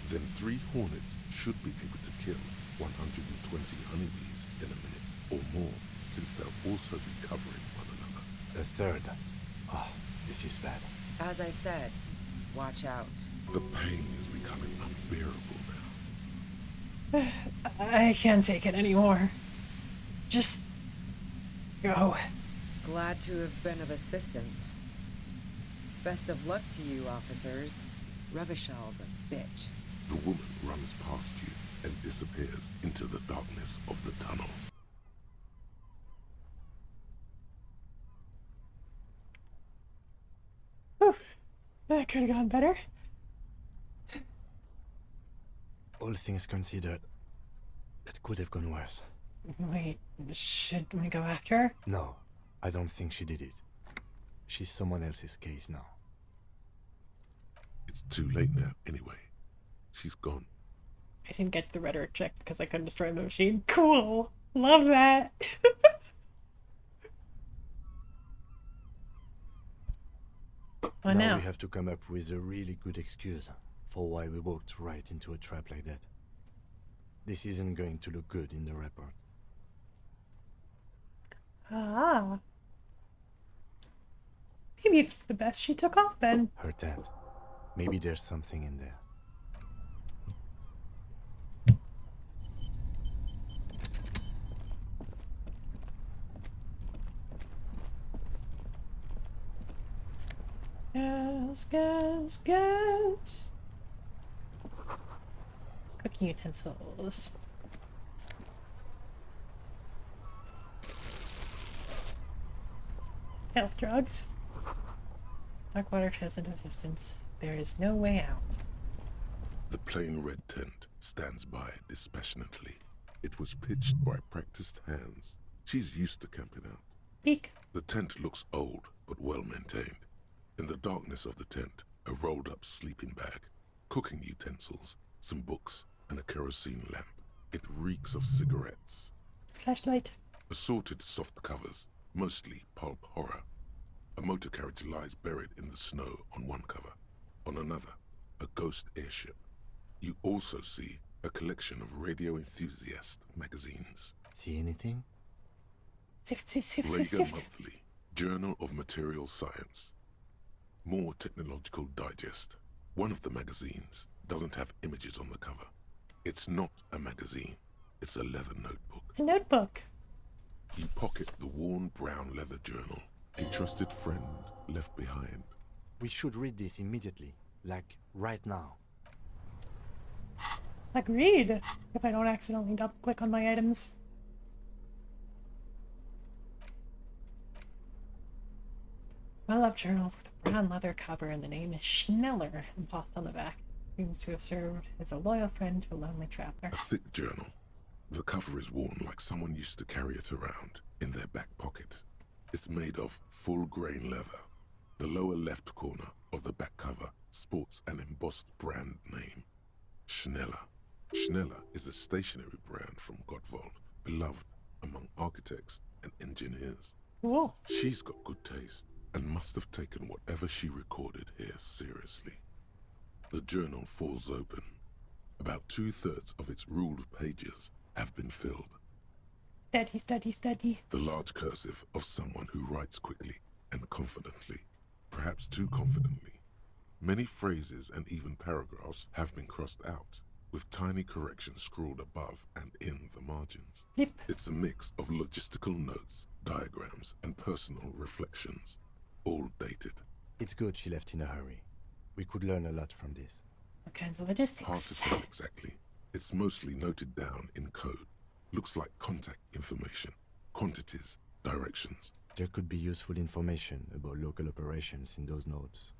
then 3 hornets should be able to kill 120 honeybees in a minute or more, since they'll also be covering one another. A 3rd. Ah, this is bad. As I said, watch out. The pain is becoming unbearable now. I can't take it anymore. Just go. Glad to have been of assistance. Best of luck to you, officers. Revishal's a bitch. The woman runs past you and disappears into the darkness of the tunnel. Whew. That could have gone better. All things considered, it could have gone worse. Wait, should we go after her? No, I don't think she did it. She's someone else's case now. It's too late now, anyway. She's gone. I didn't get the rhetoric check because I couldn't destroy the machine. Cool. Love that. What Now now? we have to come up with a really good excuse for why we walked right into a trap like that. This isn't going to look good in the report. Ah. Maybe it's for the best she took off then. Her tent. Maybe there's something in there. Gas, gas, gas. Cooking utensils. Health drugs. Dark water trails into the distance. There is no way out. The plain red tent stands by dispassionately. It was pitched by practiced hands. She's used to camping out. Eek. The tent looks old, but well maintained. In the darkness of the tent, a rolled up sleeping bag, cooking utensils, some books, and a kerosene lamp. It reeks of cigarettes. Flashlight. Assorted soft covers, mostly pulp horror. A motor carriage lies buried in the snow on one cover. On another, a ghost airship. You also see a collection of radio enthusiast magazines. See anything? Sift, sift, sift, sift, Raider sift. Monthly, Journal of Material Science. More Technological Digest. One of the magazines doesn't have images on the cover. It's not a magazine. It's a leather notebook. A notebook. You pocket the worn brown leather journal. A trusted friend left behind. We should read this immediately. Like, right now. Agreed. If I don't accidentally double click on my items. Well-loved journal with a brown leather cover and the name is Schneller embossed on the back. Seems to have served as a loyal friend to a lonely traveler. A thick journal. The cover is worn like someone used to carry it around in their back pocket. It's made of full-grain leather. The lower left corner of the back cover sports an embossed brand name. Schneller. Schneller is a stationery brand from Gottwald, beloved among architects and engineers. Cool. She's got good taste and must have taken whatever she recorded here seriously. The journal falls open. About 2/3 of its ruled pages have been filled. Steady, steady, steady. The large cursive of someone who writes quickly and confidently, perhaps too confidently. Many phrases and even paragraphs have been crossed out, with tiny corrections scrawled above and in the margins. Flip. It's a mix of logistical notes, diagrams, and personal reflections, all dated. It's good she left in a hurry. We could learn a lot from this. What kinds of Hard to logistics? tell exactly. It's mostly noted down in code. Looks like contact information, quantities, directions. There could be useful information about local operations in those notes.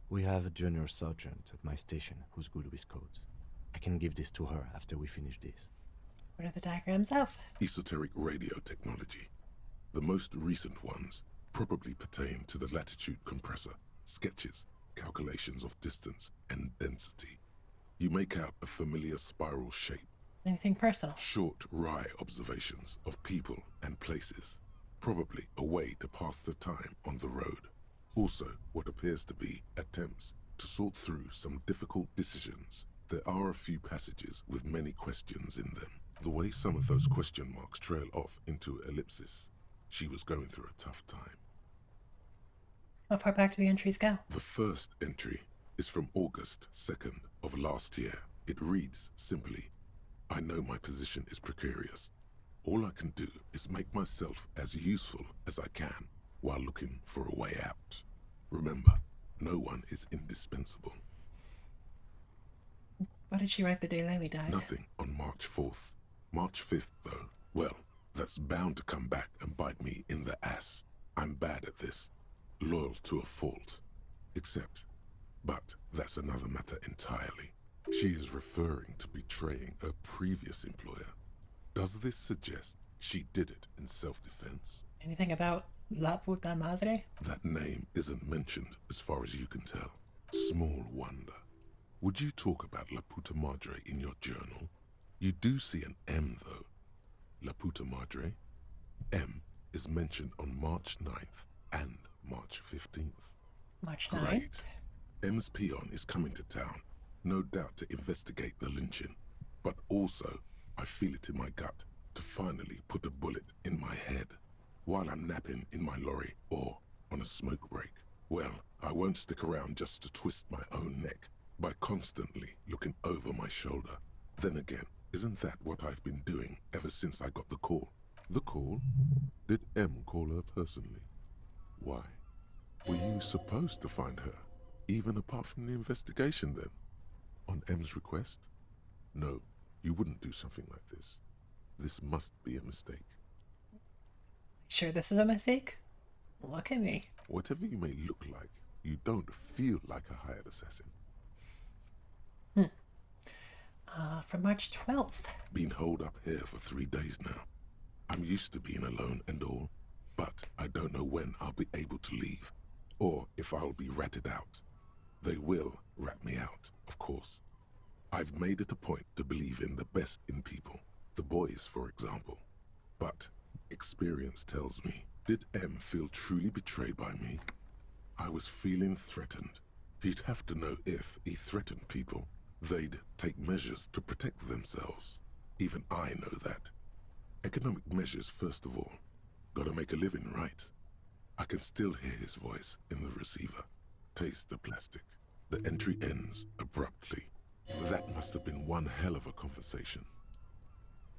We have a junior sergeant at my station who's good with codes. I can give this to her after we finish this. What are the diagrams of? Esoteric radio technology. The most recent ones probably pertain to the latitude compressor, sketches, calculations of distance and density. You make out a familiar spiral shape. Anything personal? Short, wry observations of people and places. Probably a way to pass the time on the road. Also, what appears to be attempts to sort through some difficult decisions. There are a few passages with many questions in them. The way some of those question marks trail off into ellipsis. She was going through a tough time. How far back do the entries go? The first entry is from August 2nd of last year. It reads simply, I know my position is precarious. All I can do is make myself as useful as I can while looking for a way out. Remember, no one is indispensable. Why did she write the day Laylee died? Nothing on March 4th. March 5th, though, well, that's bound to come back and bite me in the ass. I'm bad at this. Loyal to a fault. But that's another matter entirely. She is referring to betraying her previous employer. Does this suggest she did it in self-defense? Anything about La Puta Madre? That name isn't mentioned as far as you can tell. Small wonder. Would you talk about La Puta Madre in your journal? You do see an M, though. La Puta Madre. M is mentioned on March 9th and March 15th. March 9th? Great. M's peon is coming to town, no doubt to investigate the lynching. But also, I feel it in my gut to finally put a bullet in my head while I'm napping in my lorry or on a smoke break. Well, I won't stick around just to twist my own neck by constantly looking over my shoulder. Then again, isn't that what I've been doing ever since I got the call? The call? Did M call her personally? Why? Were you supposed to find her even apart from the investigation then? On M's request? No, you wouldn't do something like this. This must be a mistake. Sure this is a mistake? Look at me. Whatever you may look like, you don't feel like a hired assassin. From March 12th. Been holed up here for 3 days now. I'm used to being alone and all, but I don't know when I'll be able to leave, or if I'll be ratted out. They will rat me out, of course. I've made it a point to believe in the best in people, the boys, for example. But experience tells me, did M feel truly betrayed by me? I was feeling threatened. He'd have to know if he threatened people, they'd take measures to protect themselves. Even I know that. Economic measures first of all. Gotta make a living, right? I can still hear his voice in the receiver. Taste the plastic. The entry ends abruptly. That must have been one hell of a conversation.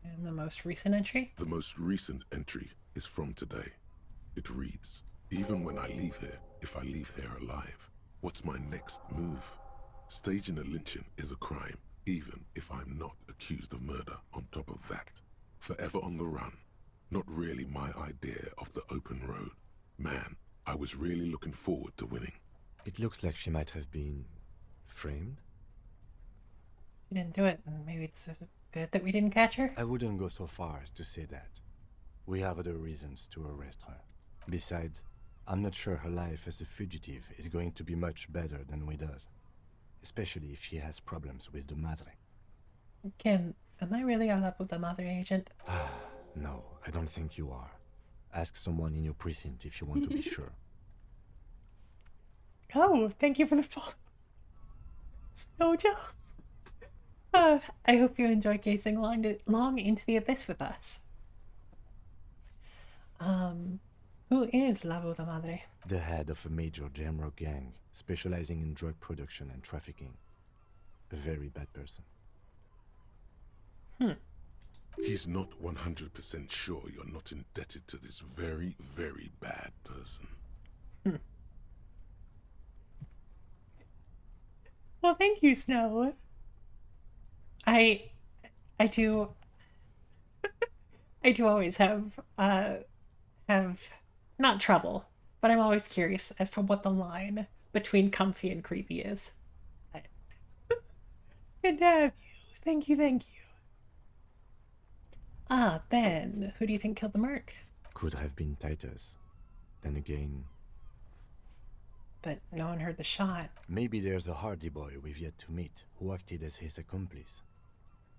And the most recent entry? The most recent entry is from today. It reads, even when I leave here, if I leave here alive, what's my next move? Staging a lynching is a crime, even if I'm not accused of murder on top of that. Forever on the run. Not really my idea of the open road. Man, I was really looking forward to winning. It looks like she might have been framed. We didn't do it, and maybe it's good that we didn't catch her? I wouldn't go so far as to say that. We have other reasons to arrest her. Besides, I'm not sure her life as a fugitive is going to be much better than with us. Especially if she has problems with the Madre. Kim, am I really a Labo de Madre agent? No, I don't think you are. Ask someone in your precinct if you want to be sure. Oh, thank you for the follow. Snow job. I hope you enjoy gazing long into the abyss with us. Who is Labo de Madre? The head of a major Jamrock gang, specializing in drug production and trafficking. A very bad person. He's not 100% sure you're not indebted to this very, very bad person. Well, thank you, Snow. I do I do always have not trouble, but I'm always curious as to what the line between comfy and creepy is. Good to have you. Thank you, thank you. Ah, Ben, who do you think killed the merc? Could have been Titus. Then again, But no one heard the shot. maybe there's a hardy boy we've yet to meet who acted as his accomplice.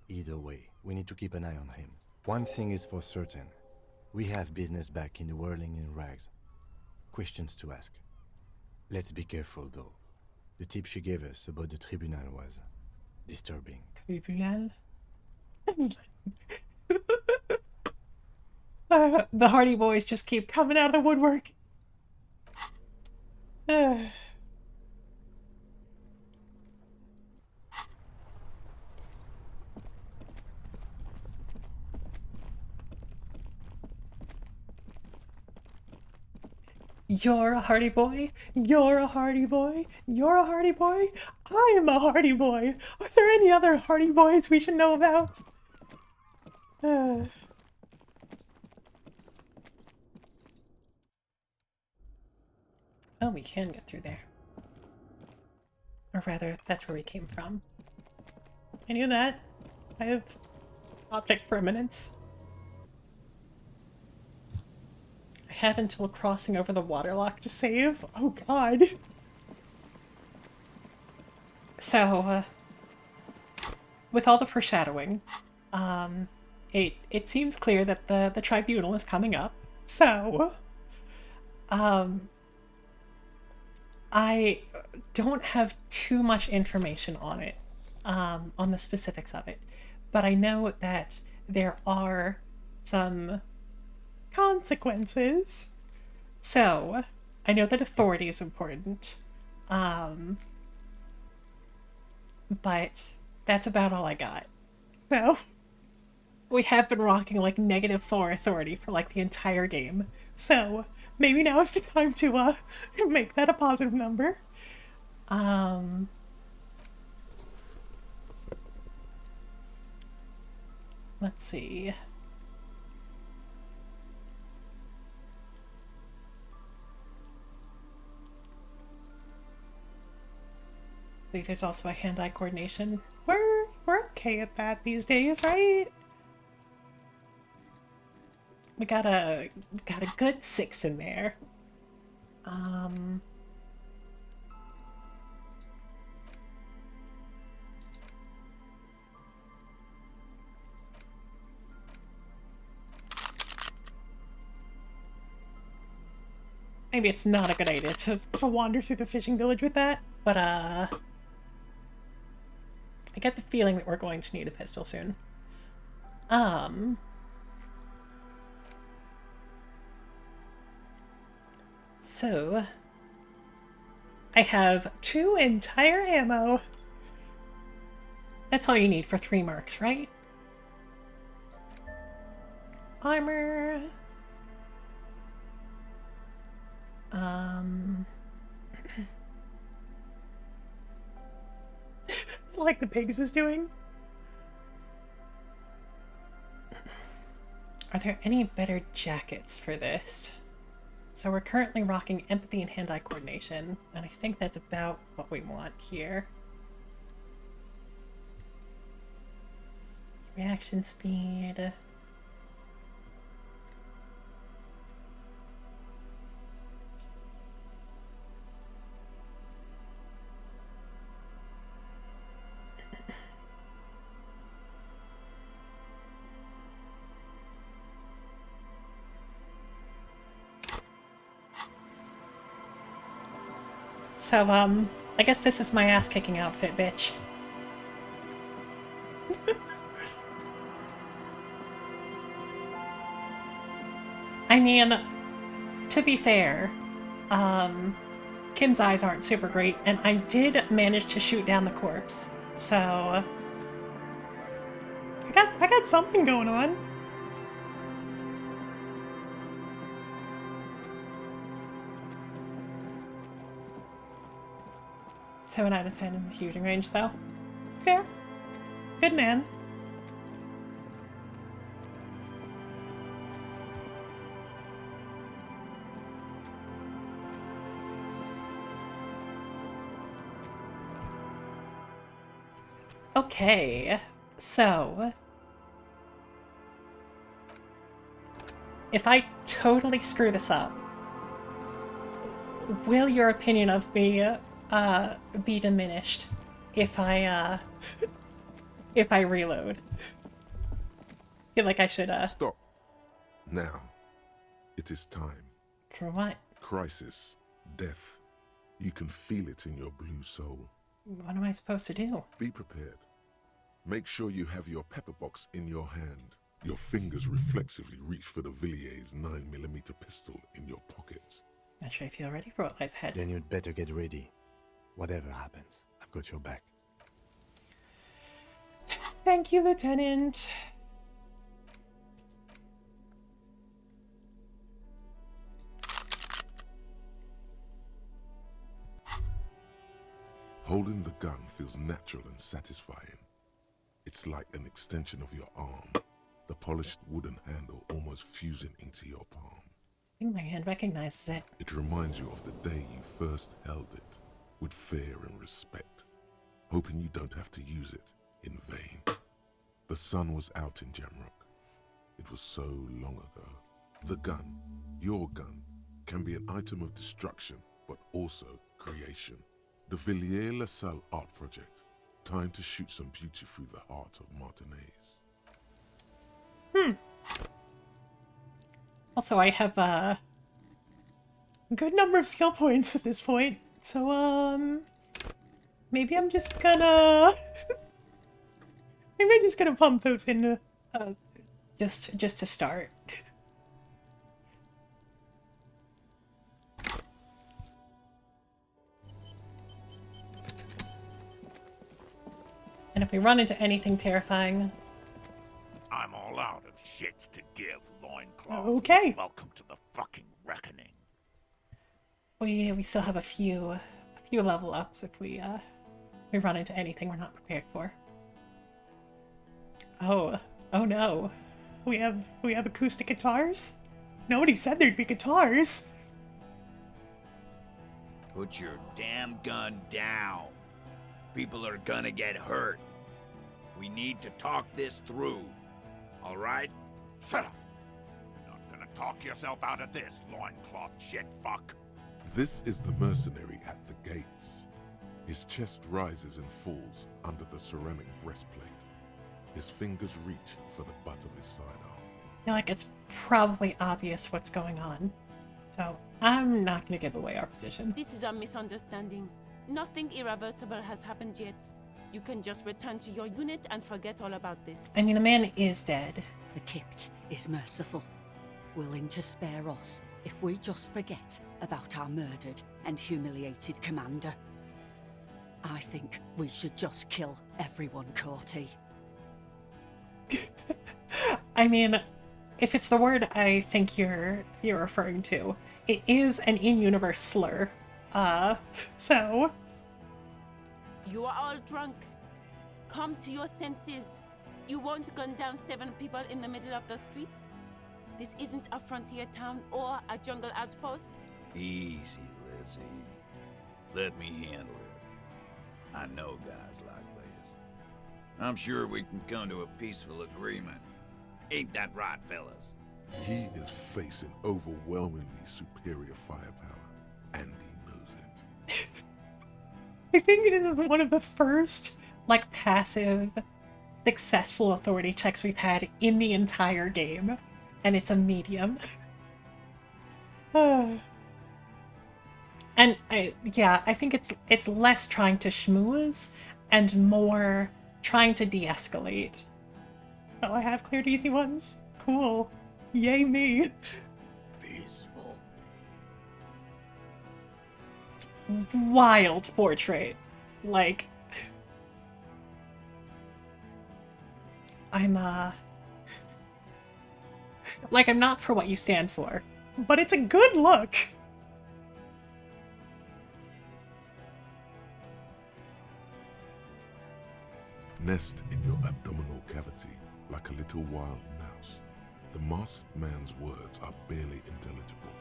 Either way, we need to keep an eye on him. One thing is for certain. We have business back in the whirling in rags. Questions to ask. Let's be careful though. The tip she gave us about the tribunal was disturbing. Tribunal? The Hardy Boys just keep coming out of the woodwork. You're a Hardy Boy. You're a Hardy Boy. You're a Hardy Boy. I am a Hardy Boy. Are there any other Hardy Boys we should know about? Oh, we can get through there. Or rather, that's where we came from. I knew that. I have object permanence. I have until crossing over the waterlock to save. Oh god. So, with all the foreshadowing, it seems clear that the tribunal is coming up. So, I don't have too much information on it, on the specifics of it, but I know that there are some consequences. So, I know that authority is important, but that's about all I got. So, we have been rocking like -4 authority for like the entire game. So, maybe now is the time to make that a positive number. Um, let's see. I believe there's also a hand-eye coordination. We're okay at that these days, right? We got a good 6 in there. Maybe it's not a good idea to wander through the fishing village with that, but I get the feeling that we're going to need a pistol soon. So I have 2 entire ammo. That's all you need for 3 marks, right? Armor. Like the pigs was doing. Are there any better jackets for this? So we're currently rocking empathy and hand-eye coordination, and I think that's about what we want here. Reaction speed. So, I guess this is my ass-kicking outfit, bitch. I mean, to be fair, Kim's eyes aren't super great, and I did manage to shoot down the corpse, so I got something going on. Seven out of 10 in the shooting range, though. Fair. Good man. Okay, so if I totally screw this up, will your opinion of me be diminished if I if I reload? I feel like I should Stop. Now. It is time. For what? Crisis. Death. You can feel it in your blue soul. What am I supposed to do? Be prepared. Make sure you have your pepper box in your hand. Your fingers reflexively reach for the Villiers 9mm pistol in your pocket. Not sure I feel ready for what lies ahead. Then you'd better get ready. Whatever happens, I've got your back. Thank you, Lieutenant. Holding the gun feels natural and satisfying. It's like an extension of your arm, the polished wooden handle almost fusing into your palm. I think my hand recognizes it. It reminds you of the day you first held it, with fear and respect, hoping you don't have to use it in vain. The sun was out in Jamrock. It was so long ago. The gun, your gun, can be an item of destruction, but also creation. The Villiers-LaSalle art project. Time to shoot some beauty through the heart of Martinaise. Also, I have a good number of skill points at this point, so maybe I'm just gonna maybe I'm just gonna pump those in just to start. And if we run into anything terrifying... I'm all out of shits to give, loincloth. Okay. Welcome to the fucking reckoning. We still have a few few level ups if we run into anything we're not prepared for. Oh no. We have acoustic guitars? Nobody said there'd be guitars. Put your damn gun down. People are gonna get hurt. We need to talk this through. All right? Shut up. You're not gonna talk yourself out of this, loincloth shit fuck. This is the mercenary at the gates. His chest rises and falls under the ceramic breastplate. His fingers reach for the butt of his sidearm. I feel like it's probably obvious what's going on. So I'm not going to give away our position. This is a misunderstanding. Nothing irreversible has happened yet. You can just return to your unit and forget all about this. I mean, the man is dead. The Kipt is merciful, willing to spare us if we just forget about our murdered and humiliated commander. I think we should just kill everyone, Corty. I mean, if it's the word I think you're referring to, it is an in-universe slur. So... You are all drunk. Come to your senses. You won't gun down 7 people in the middle of the street? This isn't a frontier town or a jungle outpost. Easy, Lizzie. Let me handle it. I know guys like this. I'm sure we can come to a peaceful agreement. Ain't that right, fellas? He is facing overwhelmingly superior firepower, and he knows it. I think this is one of the first, like, passive, successful authority checks we've had in the entire game. And it's a medium. And I think it's less trying to schmooze and more trying to de-escalate. Oh, I have cleared easy ones. Cool. Yay me. Peaceful. Wild portrait. Like, I'm not for what you stand for, but it's a good look. Nest in your abdominal cavity like a little wild mouse. The masked man's words are barely intelligible,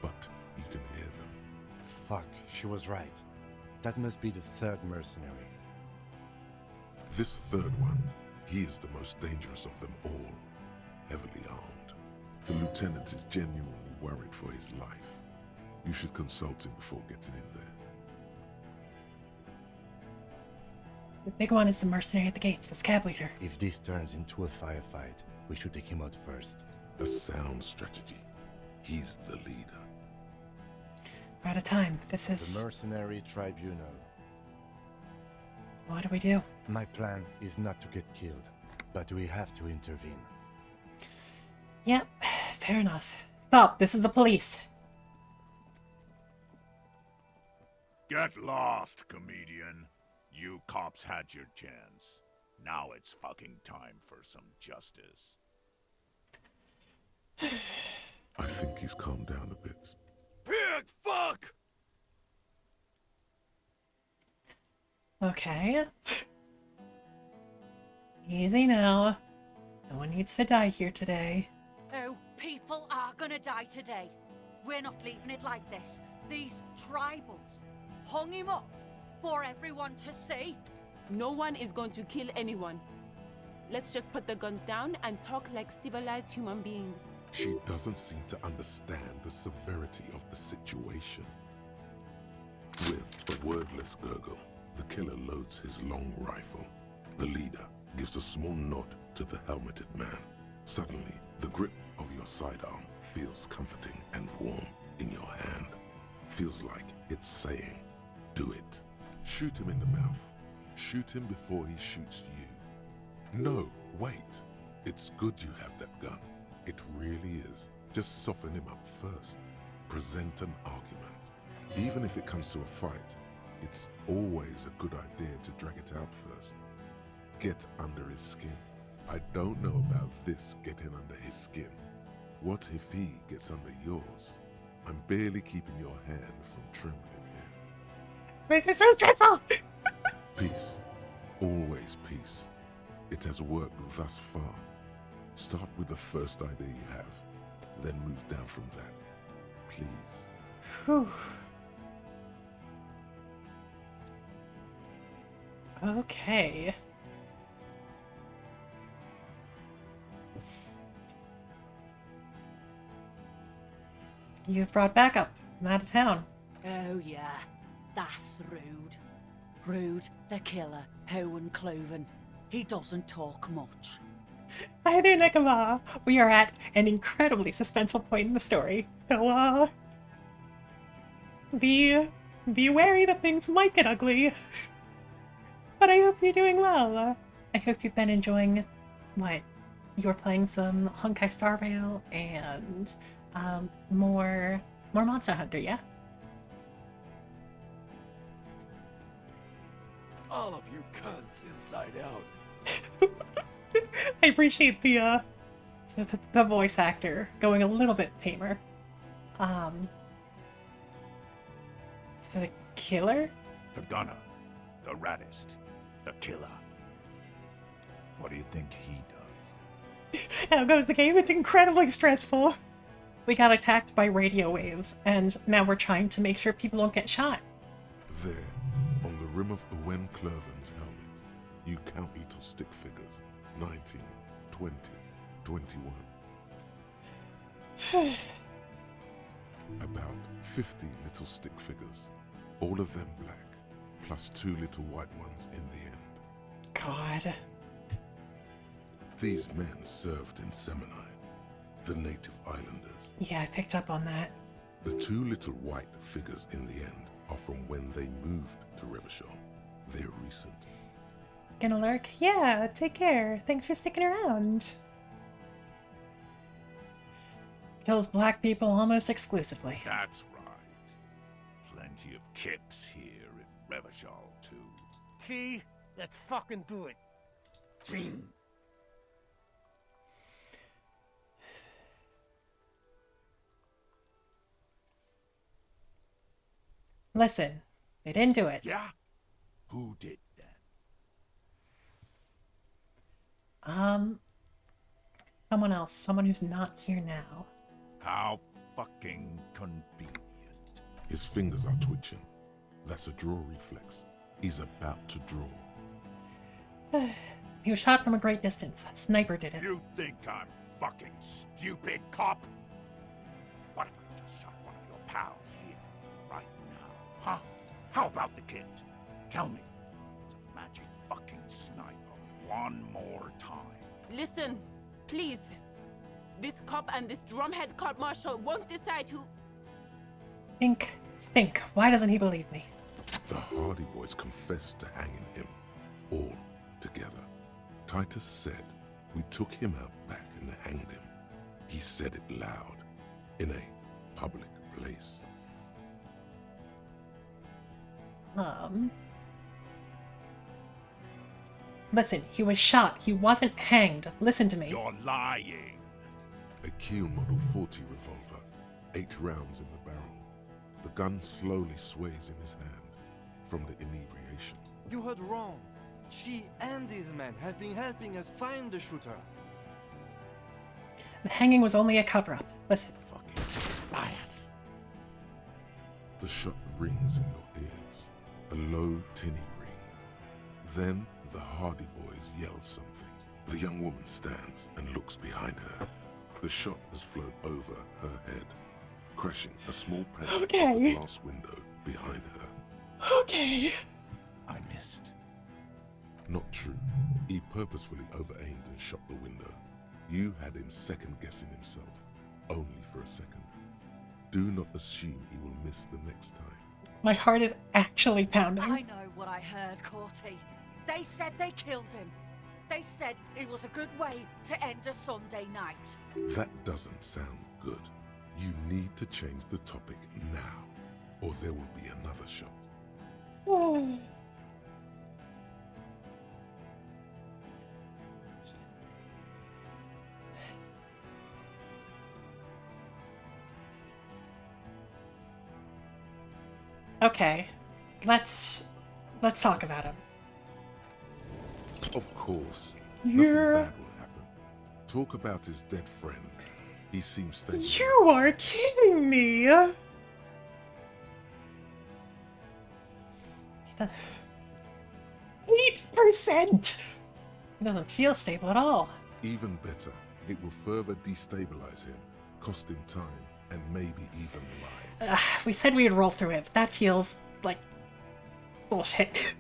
but you can hear them. Fuck, she was right. That must be the third mercenary. This third one, he is the most dangerous of them all, heavily armed. The lieutenant is genuinely worried for his life. You should consult him before getting in there. The big one is the mercenary at the gates, the scab leader. If this turns into a firefight, we should take him out first. A sound strategy. He's the leader. We're out of time. This is... The mercenary tribunal. What do we do? My plan is not to get killed, but we have to intervene. Yep, fair enough. Stop, this is the police. Get lost, comedian. You cops had your chance. Now it's fucking time for some justice. I think he's calmed down a bit. Pig fuck! Okay. Easy now. No one needs to die here today. Oh, people are gonna die today. We're not leaving it like this. These tribals hung him up for everyone to see. No one is going to kill anyone. Let's just put the guns down and talk like civilized human beings. She doesn't seem to understand the severity of the situation. With a wordless gurgle, the killer loads his long rifle. The leader gives a small nod to the helmeted man. Suddenly, the grip of your sidearm feels comforting and warm in your hand. Feels like it's saying, do it. Shoot him in the mouth. Shoot him before he shoots you. No, wait. It's good you have that gun. It really is. Just soften him up first. Present an argument. Even if it comes to a fight, it's always a good idea to drag it out first. Get under his skin. I don't know about this getting under his skin. What if he gets under yours? I'm barely keeping your hand from trembling here. This is so stressful! Peace. Always peace. It has worked thus far. Start with the first idea you have, then move down from that. Please. Whew. Okay. You've brought backup. I'm out of town. Oh, yeah. That's Rude. Rude, the killer, Hohen Cloven. He doesn't talk much. Hi there, Nekama. We are at an incredibly suspenseful point in the story. So, be wary that things might get ugly. But I hope you're doing well. I hope you've been enjoying what? You were playing some Honkai Star Rail and more Monster Hunter, yeah? All of you cunts inside out. I appreciate the voice actor going a little bit tamer. The killer? The gunner, the raddest, the killer. What do you think he does? How goes the game? It's incredibly stressful. We got attacked by radio waves, and now we're trying to make sure people don't get shot. There, on the rim of Owen Clerven's helmet, you count little stick figures. 19, 20, 21. About 50 little stick figures, all of them black, plus 2 little white ones in the end. God. These men served in Seminine, the native islanders. Yeah, I picked up on that. The 2 little white figures in the end are from when they moved to Rivershaw. They're recent. Gonna lurk? Yeah, take care. Thanks for sticking around. Kills black people almost exclusively. That's right. Plenty of kips here at Revachol, too. T, let's fucking do it. Listen, they didn't do it. Yeah? Who did then? Someone else. Someone who's not here now. How fucking convenient. His fingers are twitching. That's a draw reflex. He's about to draw. He was shot from a great distance. That sniper did it. You think I'm fucking stupid, cop? What if I just shot one of your pals here, right now, huh? How about the kid? Tell me. It's a magic fucking sniper. One more time. Listen, please. This cop and this drumhead cop marshal won't decide who... Think. Why doesn't he believe me? The Hardy Boys confessed to hanging him, all together. Titus said we took him out back and hanged him. He said it loud, in a public place. Listen, he was shot. He wasn't hanged. Listen to me. You're lying. A Kiel Model 40 revolver, 8 rounds in the barrel. The gun slowly sways in his hand from the inebriation. You heard wrong. She and these men have been helping us find the shooter. The hanging was only a cover-up. Listen. Fucking liars. The shot rings in your ears, a low, tinny ring. Then the Hardy Boys yell something. The young woman stands and looks behind her. The shot has flown over her head, crashing a small panel of the glass window behind her. Okay. I missed. Not true. He purposefully over-aimed and shot the window. You had him second-guessing himself, only for a second. Do not assume he will miss the next time. My heart is actually pounding. I know what I heard, Corty. They said they killed him. They said it was a good way to end a Sunday night. That doesn't sound good. You need to change the topic now, or there will be another shot. Okay. let's talk about him. Of course. You're... Nothing bad will happen. Talk about his dead friend. He seems stable. You are kidding me! 8%! He doesn't feel stable at all. Even better, it will further destabilize him, costing time and maybe even life. We said we'd roll through it. That feels like bullshit.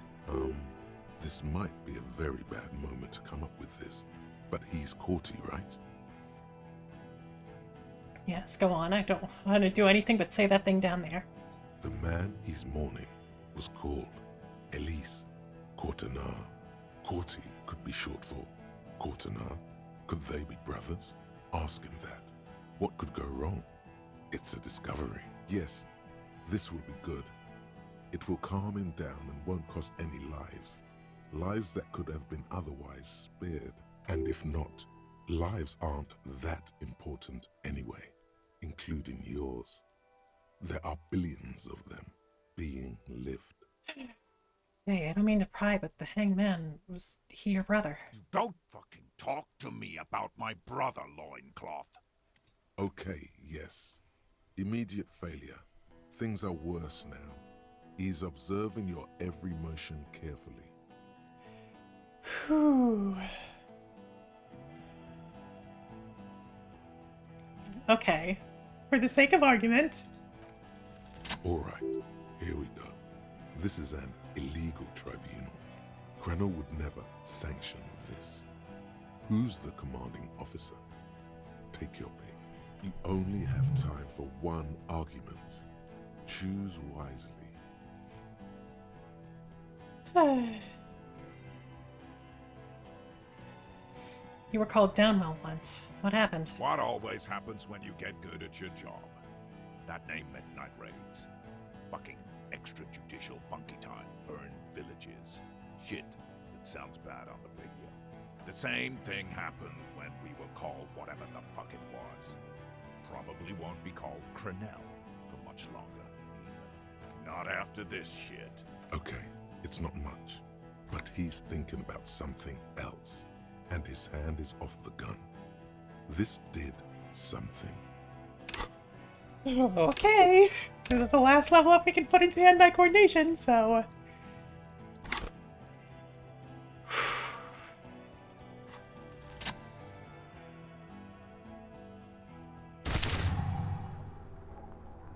This might be a very bad moment to come up with this, but he's courty, right? Yes, go on. I don't want to do anything but say that thing down there. The man he's mourning was called Elise Courtenay. Courty could be short for Courtenay. Could they be brothers? Ask him that. What could go wrong? It's a discovery. Yes, this will be good. It will calm him down and won't cost any lives. Lives that could have been otherwise spared. And if not, lives aren't that important anyway, including yours. There are billions of them being lived. Hey, I don't mean to pry, but the hangman, was he your brother? You don't fucking talk to me about my brother, Loincloth. Okay, yes. Immediate failure. Things are worse now. He's observing your every motion carefully. Whew. Okay. For the sake of argument. Alright, here we go. This is an illegal tribunal. Krenner would never sanction this. Who's the commanding officer? Take your pick. You only have time for one argument. Choose wisely. You were called Downwell once. What happened? What always happens when you get good at your job? That name meant night raids. Fucking extrajudicial funky time. Burn villages. Shit that sounds bad on the radio. The same thing happened when we were called whatever the fuck it was. Probably won't be called Crenell for much longer either. Not after this shit. Okay, it's not much, but he's thinking about something else, and his hand is off the gun. This did something. Okay. This is the last level up we can put into hand-eye coordination, so...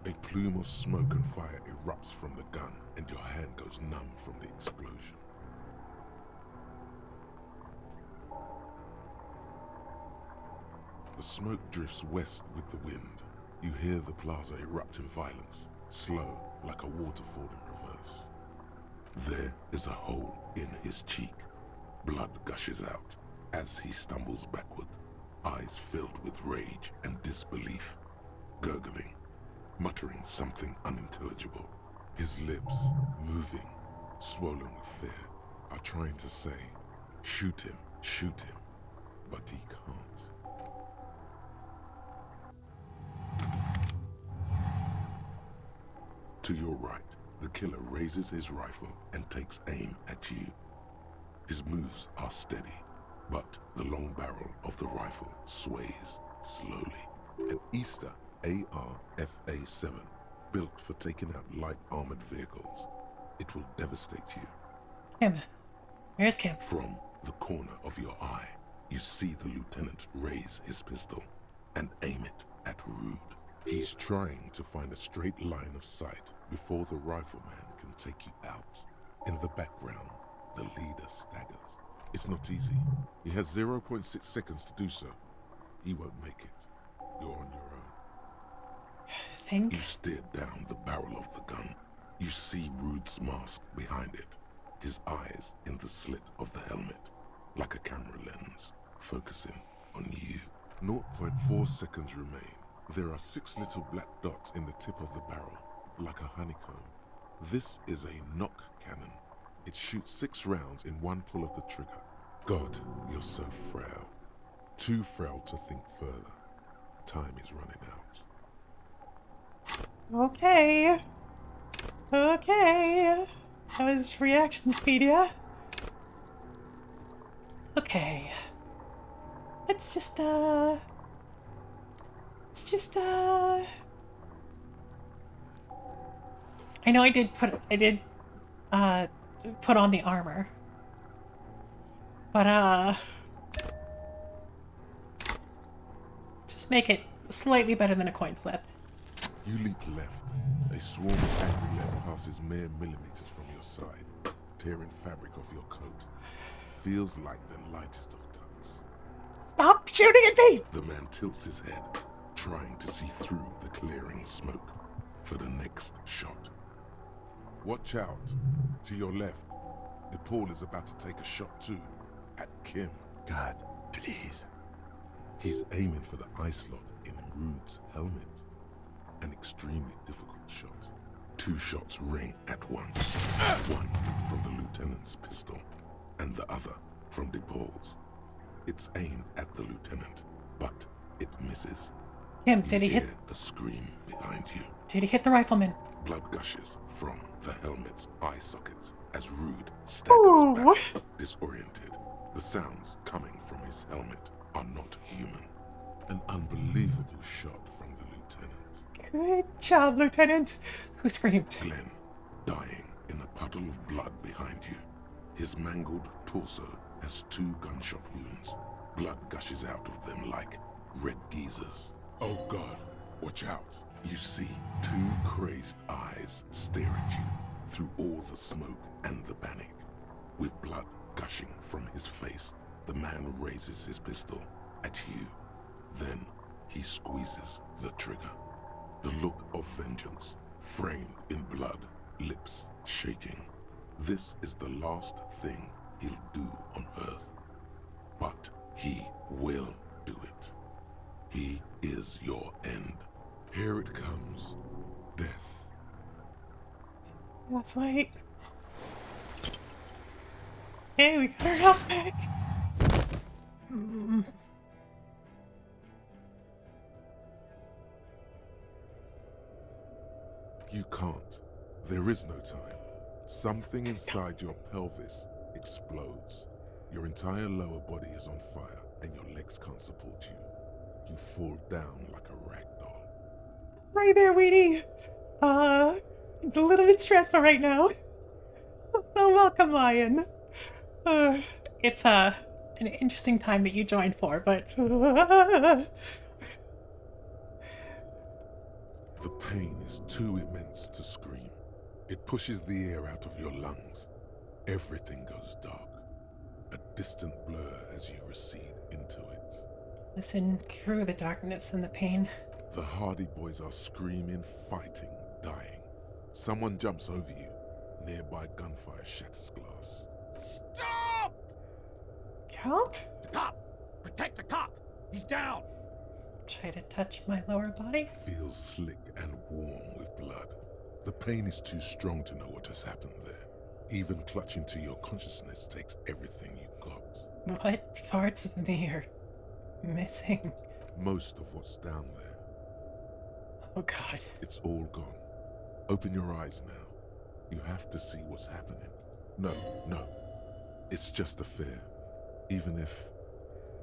A plume of smoke and fire erupts from the gun, and your hand goes numb from the explosion. The smoke drifts west with the wind. You hear the plaza erupt in violence, slow like a waterfall in reverse. There is a hole in his cheek. Blood gushes out as he stumbles backward, eyes filled with rage and disbelief, gurgling, muttering something unintelligible. His lips, moving, swollen with fear, are trying to say, shoot him, but he can't. To your right, the killer raises his rifle and takes aim at you. His moves are steady, but the long barrel of the rifle sways slowly. An Easter AR-FA-7, built for taking out light armored vehicles. It will devastate you. Kim. Where's Kim? From the corner of your eye, you see the lieutenant raise his pistol and aim it at Rude. He's trying to find a straight line of sight before the rifleman can take you out. In the background, the leader staggers. It's not easy. He has 0.6 seconds to do so. He won't make it. You're on your own. Think? You stare down the barrel of the gun. You see Rude's mask behind it. His eyes in the slit of the helmet, like a camera lens, focusing on you. 0.4 seconds remain. There are 6 little black dots in the tip of the barrel, like a honeycomb. This is a knock cannon. It shoots 6 rounds in one pull of the trigger. God, you're so frail. Too frail to think further. Time is running out. Okay. Okay. That was reaction speed, yeah? Okay. Let's just, I know I did put on the armor. But, just make it slightly better than a coin flip. You leap left. A swarm of angry lead passes mere millimeters from your side, tearing fabric off your coat. Feels like the lightest of tugs. Stop shooting at me! The man tilts his head, trying to see through the clearing smoke for the next shot. Watch out. To your left, Nepal is about to take a shot too, at Kim. God, please. He's aiming for the eye slot in Rude's helmet. An extremely difficult shot. 2 shots ring at once. One from the lieutenant's pistol, and the other from Nepal's. It's aimed at the lieutenant, but it misses. Kim, did he hit a scream behind you? Did he hit the rifleman? Blood gushes from the helmet's eye sockets as Rude staggers back, disoriented. The sounds coming from his helmet are not human. An unbelievable shot from the lieutenant. Good job, Lieutenant. Who screamed? Glenn, dying in a puddle of blood behind you. His mangled torso has 2 gunshot wounds. Blood gushes out of them like red geysers. Oh God, watch out. You see 2 crazed eyes stare at you through all the smoke and the panic. With blood gushing from his face, the man raises his pistol at you. Then he squeezes the trigger. The look of vengeance, framed in blood, lips shaking. This is the last thing he'll do on Earth. But he will do it. He is your end. Here it comes. Death. That's right. Hey, we got our health back. You can't. There is no time. Something inside your pelvis explodes. Your entire lower body is on fire, and your legs can't support you. You fall down like a rag doll. Hi there, Weedy. It's a little bit stressful right now. So welcome, Lion. It's an interesting time that you joined for, but The pain is too immense to scream. It pushes the air out of your lungs. Everything goes dark. A distant blur as you recede into it. listen through the darkness and the pain. The Hardy Boys are screaming, fighting, dying. Someone jumps over you. Nearby gunfire shatters glass. Stop! Count? The cop! Protect the cop! He's down! Try to touch my lower body. Feels slick and warm with blood. The pain is too strong to know what has happened there. Even clutching to your consciousness takes everything you got. What parts of me are missing? Most of what's down there. Oh God. It's all gone. Open your eyes now. You have to see what's happening. No. It's just a fear. Even if...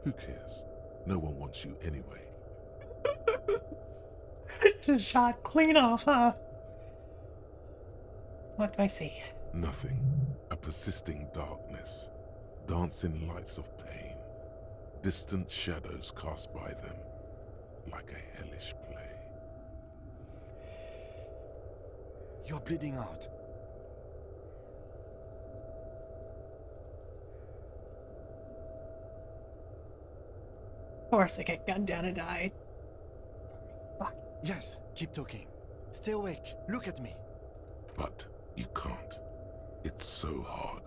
Who cares? No one wants you anyway. Just shot clean off, huh? What do I see? Nothing. A persisting darkness. Dancing lights of pain. Distant shadows cast by them. Like a hellish play. You're bleeding out. Of course I get gunned down and died. Fuck. Yes, keep talking. Stay awake. Look at me. But you can't. It's so hard.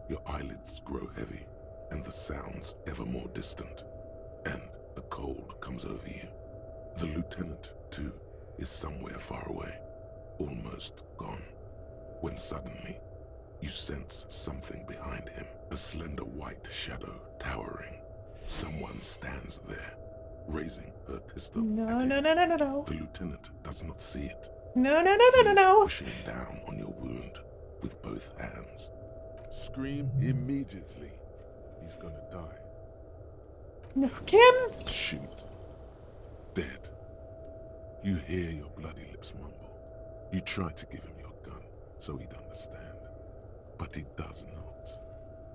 Your eyelids grow heavy, and the sounds ever more distant. And a cold comes over you. The lieutenant, too, is somewhere far away, almost gone. When suddenly, you sense something behind him, a slender white shadow towering. Someone stands there, raising her pistol No. at him. The lieutenant does not see it. No, no, no, no, no, He's no. pushing down on your wound with both hands. Scream immediately. He's gonna die. No, Kim. Shoot. Dead. You hear your bloody lips mumble. You try to give him your gun so he'd understand. But he does not.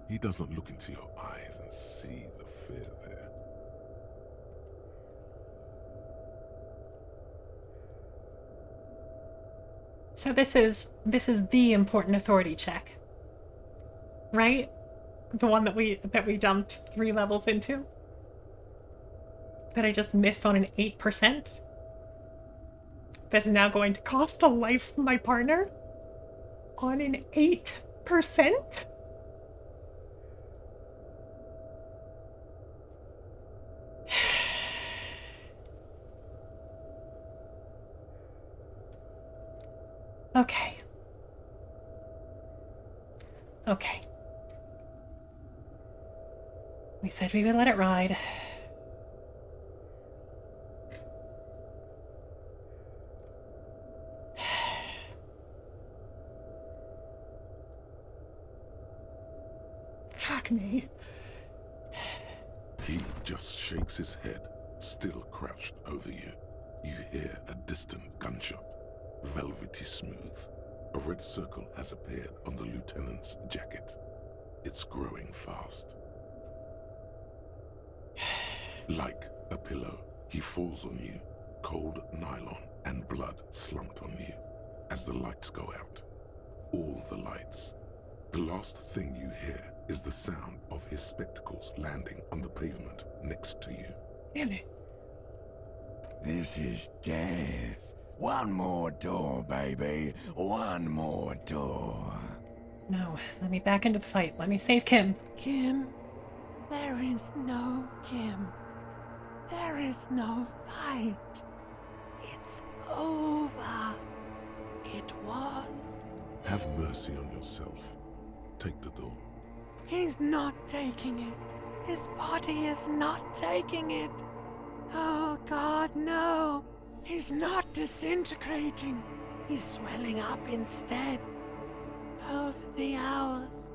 He doesn't look into your eyes and see the fear there. So this is the important authority check, right? The one that we jumped 3 levels into. That I just missed on an 8%. That is now going to cost the life of my partner on an 8%. Okay. Okay. We said we would let it ride. Fuck me. He just shakes his head, still crouched over you. You hear a distant gunshot, velvety smooth. A red circle has appeared on the lieutenant's jacket. It's growing fast. Like a pillow, he falls on you, cold nylon and blood slumped on you as the lights go out. All the lights. The last thing you hear is the sound of his spectacles landing on the pavement next to you. Damn it. This is death. One more door, baby. One more door. No, let me back into the fight. Let me save Kim. Kim, there is no Kim. There is no fight. It's over. It was. Have mercy on yourself. Take the door. He's not taking it. His body is not taking it. Oh God, no. He's not disintegrating. He's swelling up instead. Over the hours,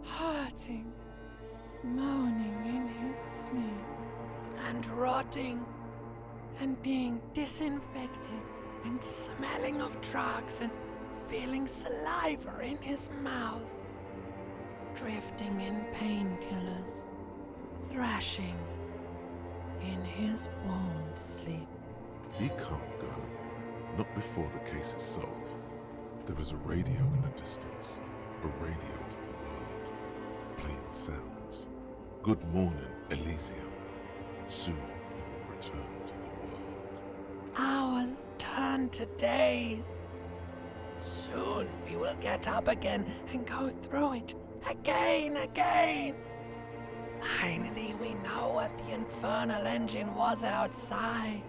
hurting, moaning in his sleep, and rotting, and being disinfected, and smelling of drugs, and feeling saliva in his mouth, drifting in painkillers, thrashing in his wound sleep. He can't go. Not before the case is solved. There is a radio in the distance. A radio of the world. Playing sounds. Good morning, Elysium. Soon you will return to the world. Hours turn to days. Soon we will get up again and go through it again. Finally, we know what the infernal engine was outside.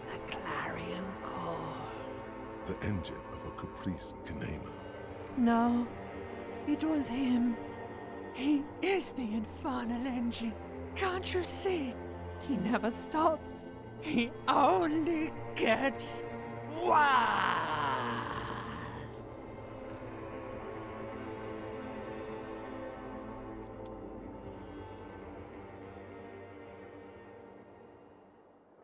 The clarion call. The engine of a Caprice Kinema. No, it was him. He is the infernal engine. Can't you see? He never stops. He only gets worse.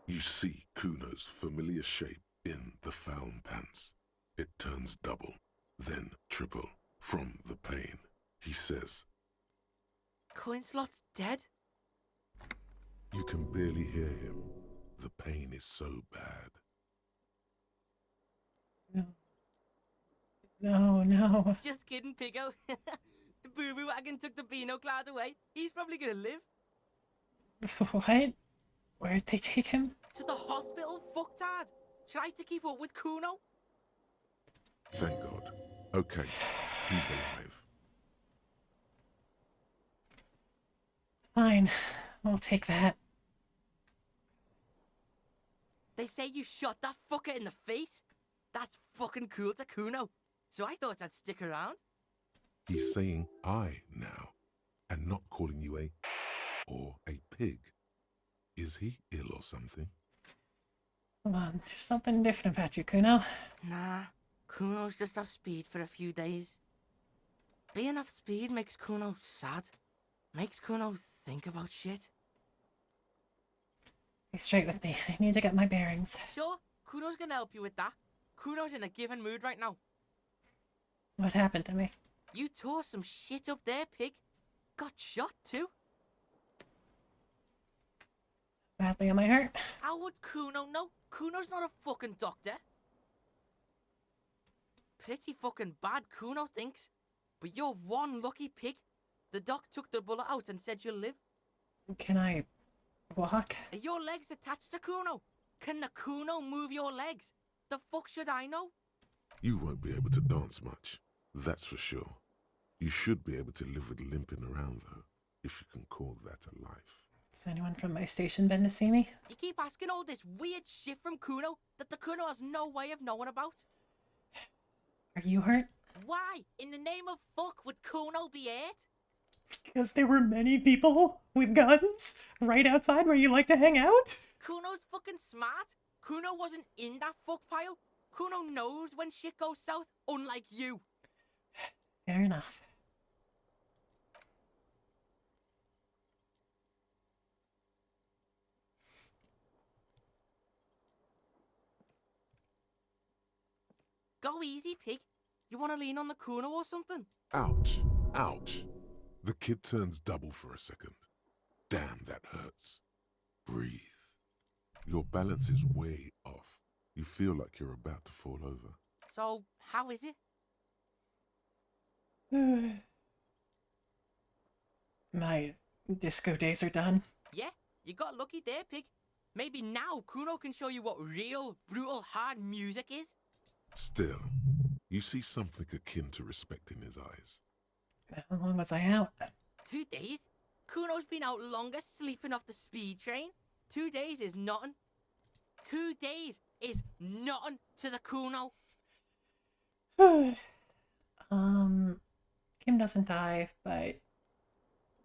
You see Kuno's familiar shape in the found pants. It turns double, then triple from the pain. He says, Coinslot's dead? you can barely hear him. The pain is so bad. No. Just kidding, Pico. The boo-boo wagon took the Beano cloud away. He's probably gonna live. What? Where'd they take him? To the hospital, fucktard. Try to keep up with Kuno. Thank God. Okay, he's alive. Fine. I'll take that. They say you shot that fucker in the face. That's fucking cool to Kuno. So I thought I'd stick around. He's saying I now, and not calling you a or a pig. Is he ill or something? Come on, there's something different about you, Kuno. Nah, Kuno's just off speed for a few days. Being off speed makes Kuno sad. Makes Kuno think about shit. Be straight with me. I need to get my bearings. Sure, Kuno's gonna help you with that. Kuno's in a given mood right now. What happened to me? You tore some shit up there, pig. Got shot too. Badly am I hurt? How would Kuno know? Kuno's not a fucking doctor. Pretty fucking bad, Kuno thinks. But you're one lucky pig. The doc took the bullet out and said you'll live. Can I walk? Are your legs attached to Kuno? Can the Kuno move your legs? The fuck should I know? You won't be able to dance much, that's for sure. You should be able to live with limping around, though, if you can call that a life. Has anyone from my station been to see me? You keep asking all this weird shit from Kuno that the Kuno has no way of knowing about. Are you hurt? Why, in the name of fuck, would Kuno be hurt? Because there were many people with guns right outside where you like to hang out? Kuno's fucking smart. Kuno wasn't in that fuck pile. Kuno knows when shit goes south, unlike you. Fair enough. Go easy, pig. You want to lean on the Kuno or something? Ouch. Ouch. The kid turns double for a second. Damn, that hurts. Breathe. Your balance is way off. You feel like you're about to fall over. So, how is it? My disco days are done. Yeah, you got lucky there, pig. Maybe now Kuno can show you what real, brutal, hard music is. Still, you see something akin to respect in his eyes. How long was I out? 2 days? Kuno's been out longer sleeping off the speed train. 2 days is nothing. 2 days is nothing to the Kuno. Kim doesn't die, but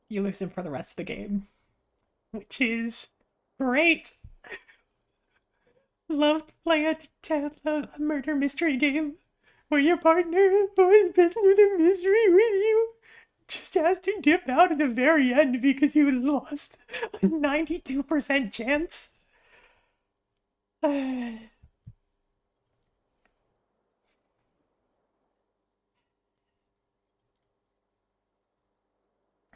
you lose him for the rest of the game. Which is great. Love to play a murder mystery game where your partner who has been through the mystery with you just has to dip out at the very end because you lost a 92% chance.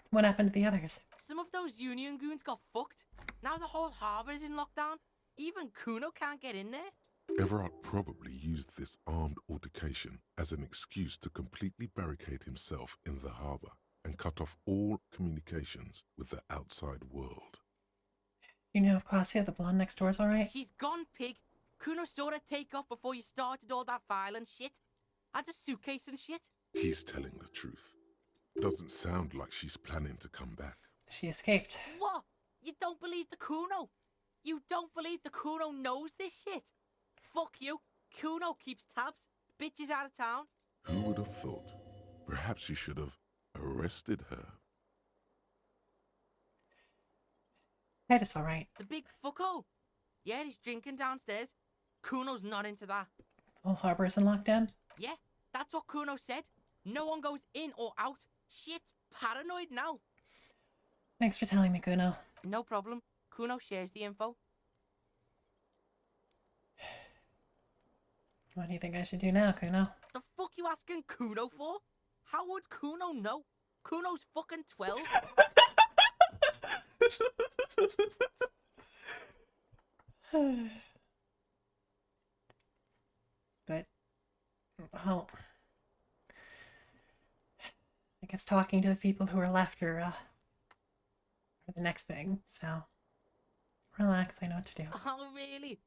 What happened to the others? Some of those Union goons got fucked. Now the whole harbour is in lockdown. Even Kuno can't get in there. Everard probably used this armed altercation as an excuse to completely barricade himself in the harbour and cut off all communications with the outside world. You know if Claudia, the blonde next door, is alright? She's gone, pig. Kuno saw her take off before you started all that violent shit. Had a suitcase and shit. He's telling the truth. Doesn't sound like she's planning to come back. She escaped. What? You don't believe the Kuno? You don't believe the Kuno knows this shit? Fuck you. Kuno keeps tabs. Bitch is out of town. Who would have thought? Perhaps you should have arrested her. That is alright. The big fuckhole. Yeah, he's drinking downstairs. Kuno's not into that. Whole harbour is in lockdown? Yeah, that's what Kuno said. No one goes in or out. Shit's paranoid now. Thanks for telling me, Kuno. No problem. Kuno shares the info. What do you think I should do now, Kuno? The fuck you asking Kuno for? How would Kuno know? Kuno's fucking 12. But, well, I guess talking to the people who are left are the next thing, so relax, I know what to do. Oh, really?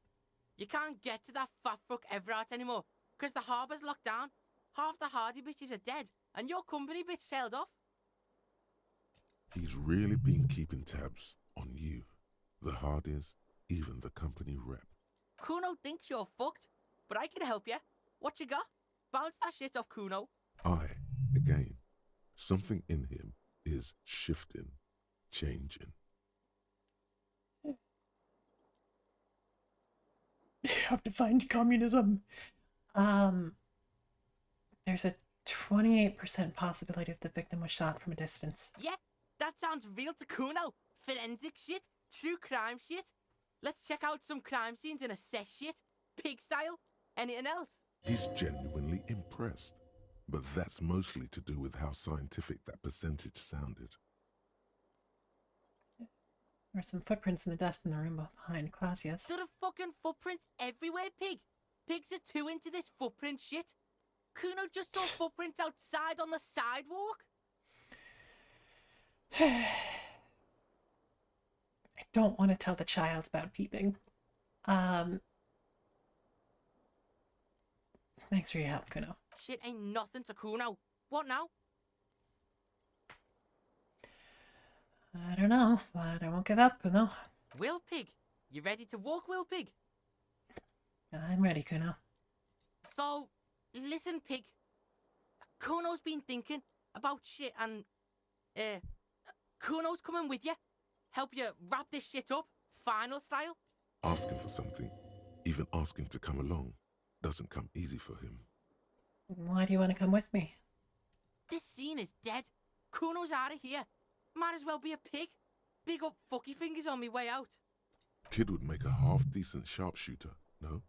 You can't get to that fat fuck Everard anymore, because the harbour's locked down. Half the hardy bitches are dead, and your company bitch sailed off. He's really been keeping tabs on you, the Hardys, even the company rep. Kuno thinks you're fucked, but I can help you. What you got? Bounce that shit off Kuno. Again, something in him is shifting, changing. You have to find communism. There's a 28% possibility that the victim was shot from a distance. Yeah, that sounds real to Kuno. Forensic shit, true crime shit. Let's check out some crime scenes and assess shit. Pig style. Anything else? He's genuinely impressed. But that's mostly to do with how scientific that percentage sounded. There are some footprints in the dust in the room behind Clausius. There are fucking footprints everywhere, Pig. Pigs are too into this footprint shit. Kuno just saw footprints outside on the sidewalk. I don't want to tell the child about peeping. Thanks for your help, Kuno. Shit ain't nothing to Kuno. What now? I don't know, but I won't give up, Kuno. Will Pig, you ready to walk, Will Pig? I'm ready, Kuno. So, listen, Pig. Kuno's been thinking about shit and, Kuno's coming with you. Help you wrap this shit up, final style. Asking for something, even asking to come along, doesn't come easy for him. Why do you want to come with me? This scene is dead. Kuno's out of here. Might as well be a pig. Big up fucky fingers on me way out. Kid would make a half-decent sharpshooter, no?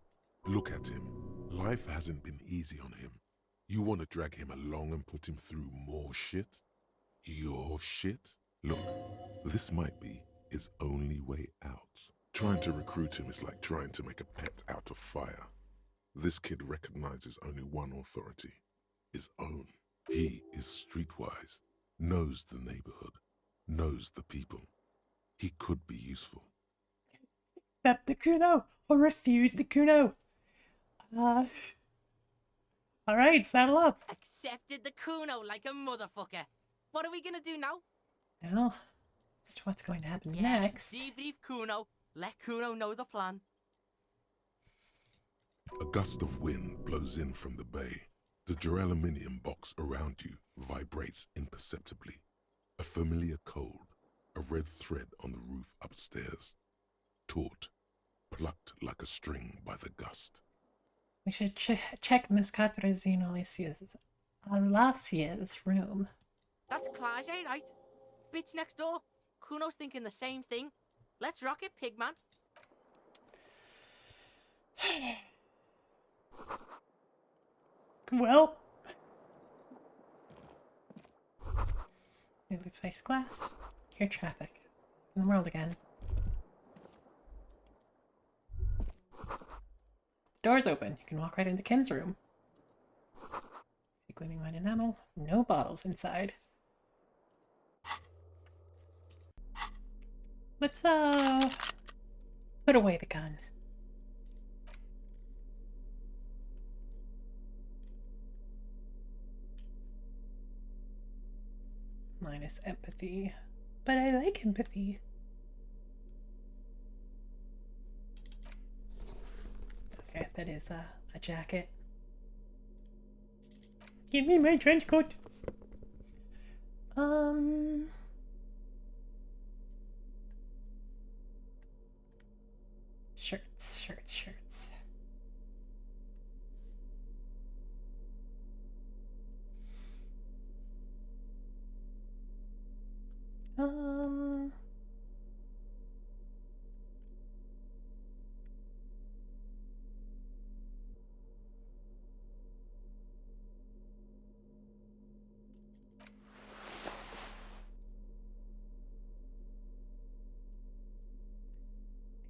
Look at him. Life hasn't been easy on him. You want to drag him along and put him through more shit? Your shit? Look, this might be his only way out. Trying to recruit him is like trying to make a pet out of fire. This kid recognizes only one authority, his own. He is streetwise, knows the neighborhood, knows the people. He could be useful. Accept the Kuno or refuse the Kuno. Alright, saddle up. Accepted the Kuno like a motherfucker. What are we gonna do now? Well, as to what's going to happen next. Debrief Kuno. Let Kuno know the plan. A gust of wind blows in from the bay. The duraluminum box around you vibrates imperceptibly. A familiar cold, a red thread on the roof upstairs. Taut, plucked like a string by the gust. We should check Miss Katrazine Alasia's room. That's Clash, right? Bitch next door. Kuno's thinking the same thing. Let's rock it, Pigman. Well. Newly faced glass. Hear traffic. In the world again. The door's open. You can walk right into Kim's room. See gleaming white enamel. No bottles inside. Let's put away the gun. Minus empathy. But I like empathy. Okay, that is a jacket. Give me my trench coat. Shirts.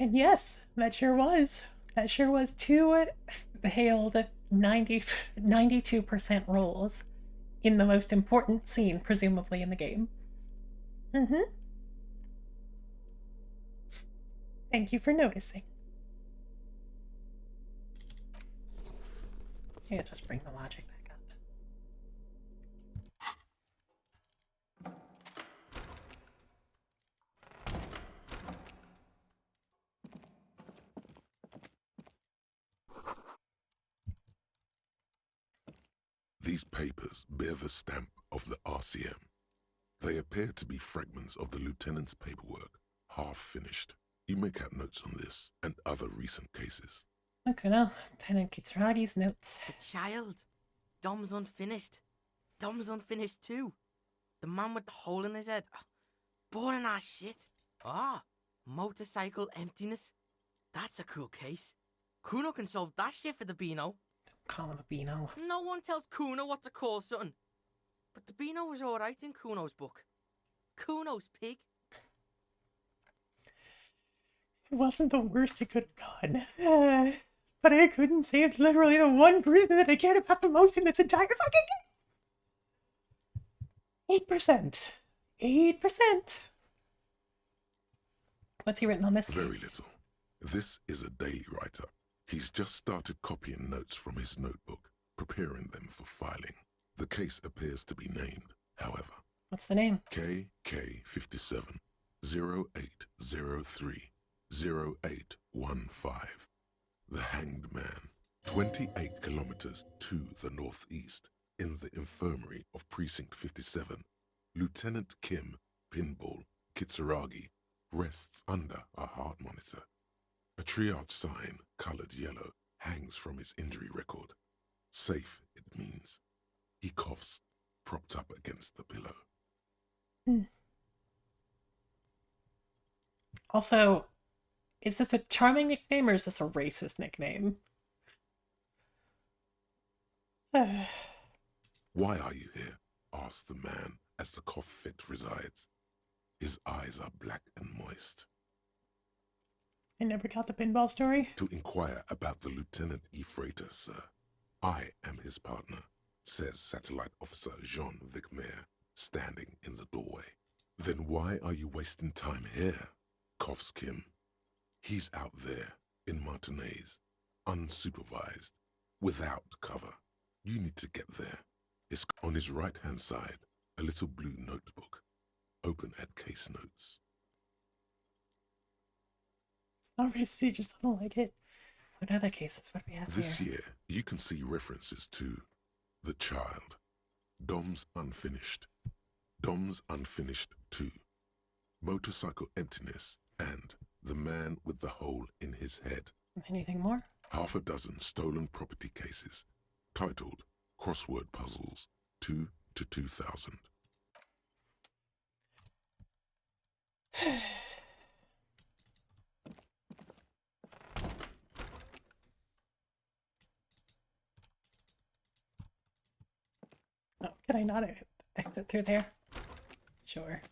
And yes, that sure was. That sure was two hailed 92% rolls in the most important scene, presumably, in the game. Thank you for noticing. Yeah, just bring the logic back up. These papers bear the stamp of the RCM. They appear to be fragments of the lieutenant's paperwork, half finished. You make out notes on this and other recent cases. Okay, now, Lieutenant Kitsuradi's notes. The child. Dom's unfinished. Dom's unfinished too. The man with the hole in his head. Boring ass shit. Motorcycle emptiness. That's a cool case. Kuno can solve that shit for the Beano. Don't call him a Beano. No one tells Kuno what to call something. But the Beano was alright in Kuno's book. Kuno's pig. It wasn't the worst it could have gone. But I couldn't save literally the one person that I cared about the most in this entire fucking game. 8%. 8%. What's he written on this case? Very little. This is a daily write-up. He's just started copying notes from his notebook, preparing them for filing. The case appears to be named, however. What's the name? KK57 0803 0815. The Hanged Man. 28 kilometers to the northeast, in the infirmary of Precinct 57, Lieutenant Kim Pinball Kitsuragi rests under a heart monitor. A triage sign, colored yellow, hangs from his injury record. Safe, it means. He coughs, propped up against the pillow. Also, is this a charming nickname or is this a racist nickname? Why are you here? Asked the man as the cough fit resides. His eyes are black and moist. I never got the pinball story. To inquire about the Lieutenant E. Freighter, sir. I am his partner, says Satellite Officer Jean Vicmer, standing in the doorway. Then why are you wasting time here? Coughs Kim. He's out there, in Martinez, unsupervised, without cover. You need to get there. It's on his right-hand side, a little blue notebook, open at case notes. Obviously, just don't like it. What other cases would we have This here? year, you can see references to The Child, Dom's Unfinished, Dom's Unfinished 2, Motorcycle Emptiness, and The Man with the Hole in His Head. Anything more? Half a dozen stolen property cases, titled Crossword Puzzles 2 to 2000. Oh, can I not exit through there? Sure.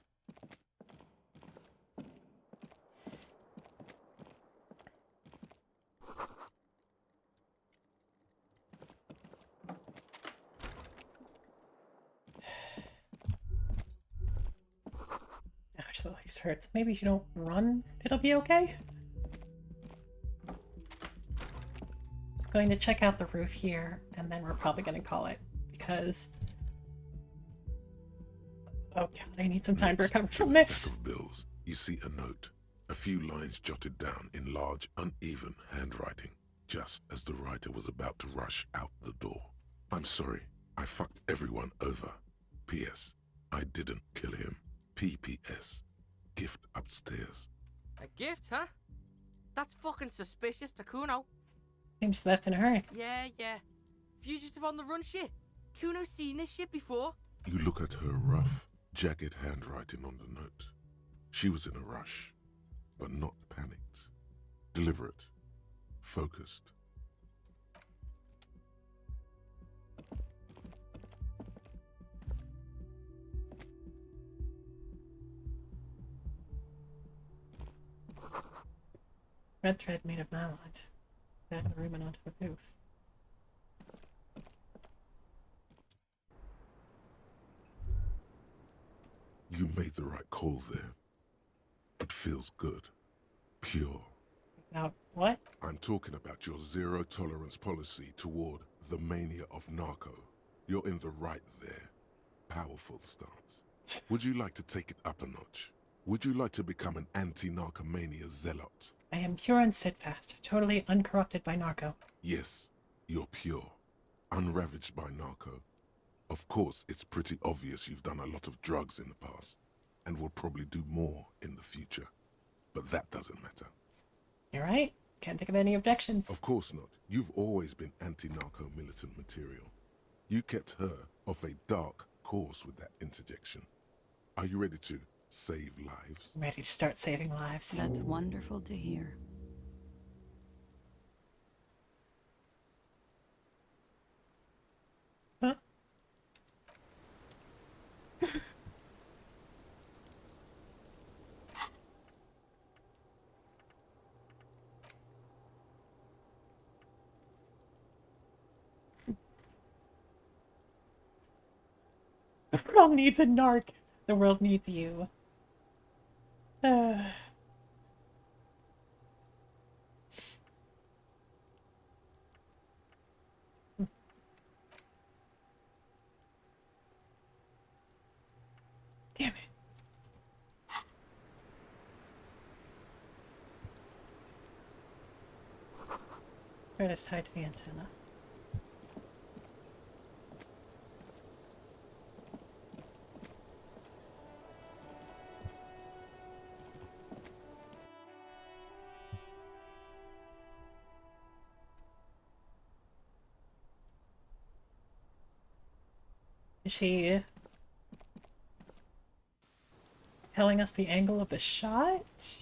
Ouch, the legs hurts. Maybe if you don't run, it'll be okay? Going to check out the roof here, and then we're probably going to call it, because... Oh god, I need some time to recover from this. Stack of bills, you see a note, a few lines jotted down in large, uneven handwriting, just as the writer was about to rush out the door. I'm sorry, I fucked everyone over. P.S. I didn't kill him. P.P.S. Gift upstairs. A gift, huh? That's fucking suspicious to Kuno. Seems left in a hurry. Yeah. Fugitive on the run shit. Kuno's seen this shit before. You look at her rough, jagged handwriting on the note. She was in a rush, but not panicked. Deliberate, focused. Red thread made of nylon. Out of the room and onto the roof. You made the right call there. It feels good. Pure. Now, what? I'm talking about your zero tolerance policy toward the mania of narco. You're in the right there. Powerful stance. Would you like to take it up a notch? Would you like to become an anti-narcomania zealot? I am pure and steadfast, totally uncorrupted by narco. Yes, you're pure. Unravaged by narco. Of course, it's pretty obvious you've done a lot of drugs in the past, and will probably do more in the future. But that doesn't matter. You're right. Can't think of any objections. Of course not. You've always been anti-narco militant material. You kept her off a dark course with that interjection. Are you ready to save lives? I'm ready to start saving lives. That's wonderful to hear. Huh? The world needs a narc. The world needs you. Damn it. Thread is tied to the antenna. Is she telling us the angle of the shot?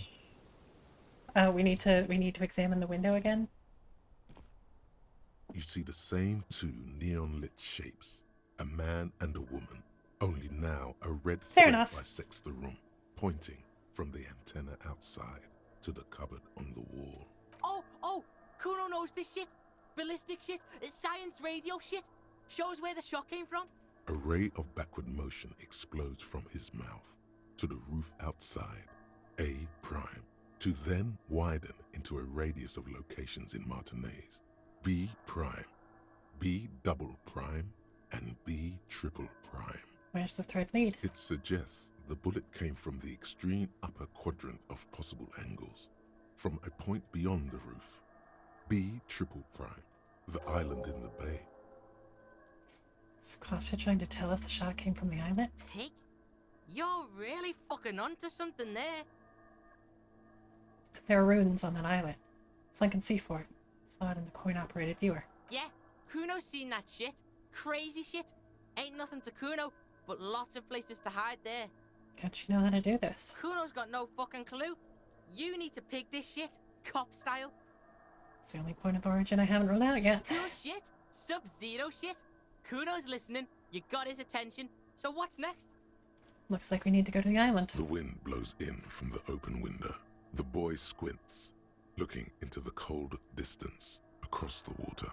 We need to examine the window again. You see the same two neon-lit shapes, a man and a woman, only now a red thread bisects the room, pointing from the antenna outside to the cupboard on the wall. Oh, Kuno knows this shit. Ballistic shit, science radio shit. Shows where the shot came from. A ray of backward motion explodes from his mouth to the roof outside, A prime, to then widen into a radius of locations in Martinez, B prime, B double prime, and B triple prime. Where's the thread lead? It suggests the bullet came from the extreme upper quadrant of possible angles, from a point beyond the roof, B triple prime, the island in the bay. Is Costa trying to tell us the shot came from the island? Pig? You're really fucking onto something there. There are ruins on that island. Sunken sea fort. Saw it in the coin-operated viewer. Yeah, Kuno's seen that shit. Crazy shit. Ain't nothing to Kuno, but lots of places to hide there. How'd you know how to do this? Kuno's got no fucking clue. You need to pig this shit, cop style. It's the only point of origin I haven't ruled out yet. Cool shit, Sub-Zero shit. Kuno's listening, you got his attention, so what's next? Looks like we need to go to the island. The wind blows in from the open window. The boy squints, looking into the cold distance across the water.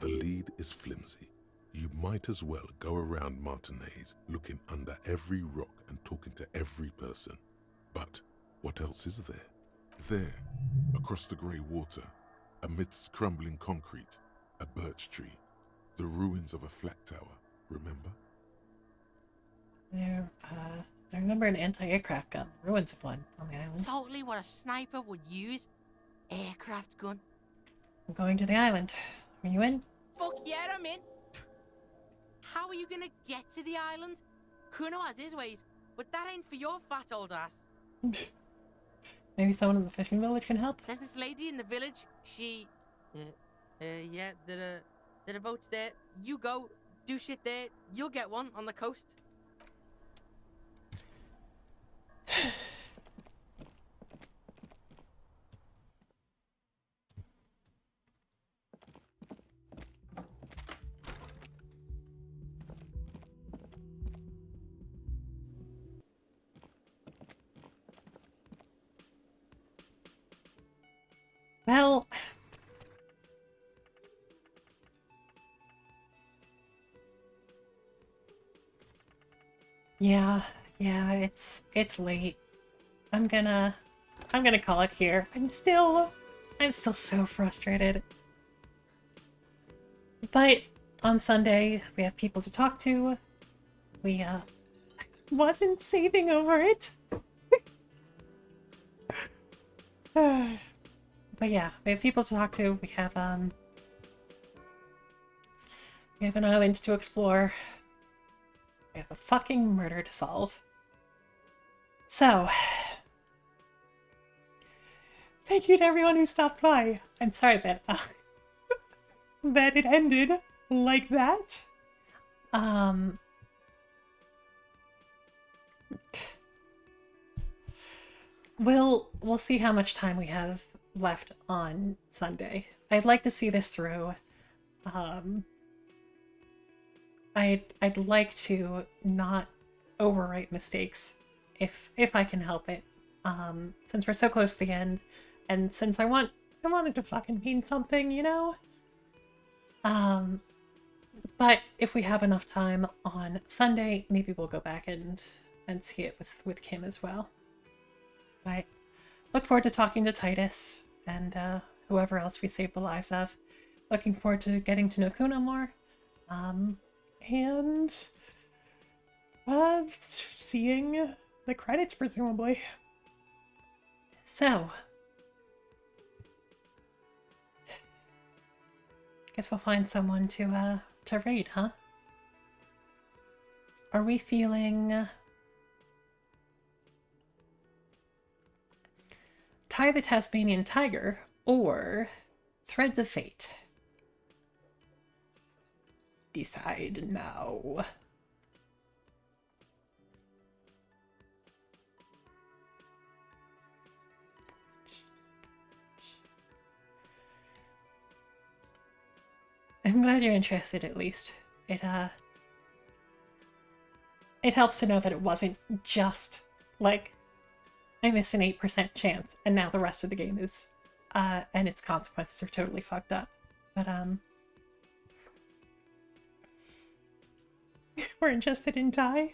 The lead is flimsy. You might as well go around Martinez, looking under every rock and talking to every person. But what else is there? There, across the grey water, amidst crumbling concrete, a birch tree, the ruins of a flat tower, remember? I remember an anti-aircraft gun, ruins of one on the island. Totally what a sniper would use. Aircraft gun. I'm going to the island. Are you in? Fuck yeah, I'm in. How are you gonna get to the island? Kuno has his ways, but that ain't for your fat old ass. Maybe someone in the fishing village can help? There's this lady in the village. She... yeah, there are boats there. You go, do shit there. You'll get one on the coast. Well... Yeah, it's late. I'm gonna call it here. I'm still so frustrated. But on Sunday, we have people to talk to. We, wasn't saving over it. But yeah, we have people to talk to. We have an island to explore. We have a fucking murder to solve. So, Thank you to everyone who stopped by. I'm sorry that that it ended like that. We'll see how much time we have left on Sunday. I'd like to see this through. I'd like to not overwrite mistakes if I can help it. Since we're so close to the end, and since I want it to fucking mean something, you know? But if we have enough time on Sunday, maybe we'll go back and see it with Kim as well. But look forward to talking to Titus and whoever else we saved the lives of. Looking forward to getting to know Kuno more. And seeing the credits, presumably. So, guess we'll find someone to raid, huh? Are we feeling Ty the Tasmanian Tiger or Threads of Fate? Decide now. I'm glad you're interested, at least. It helps to know that it wasn't just, like, I missed an 8% chance, and now the rest of the game is, and its consequences are totally fucked up. But, we're interested in Ty?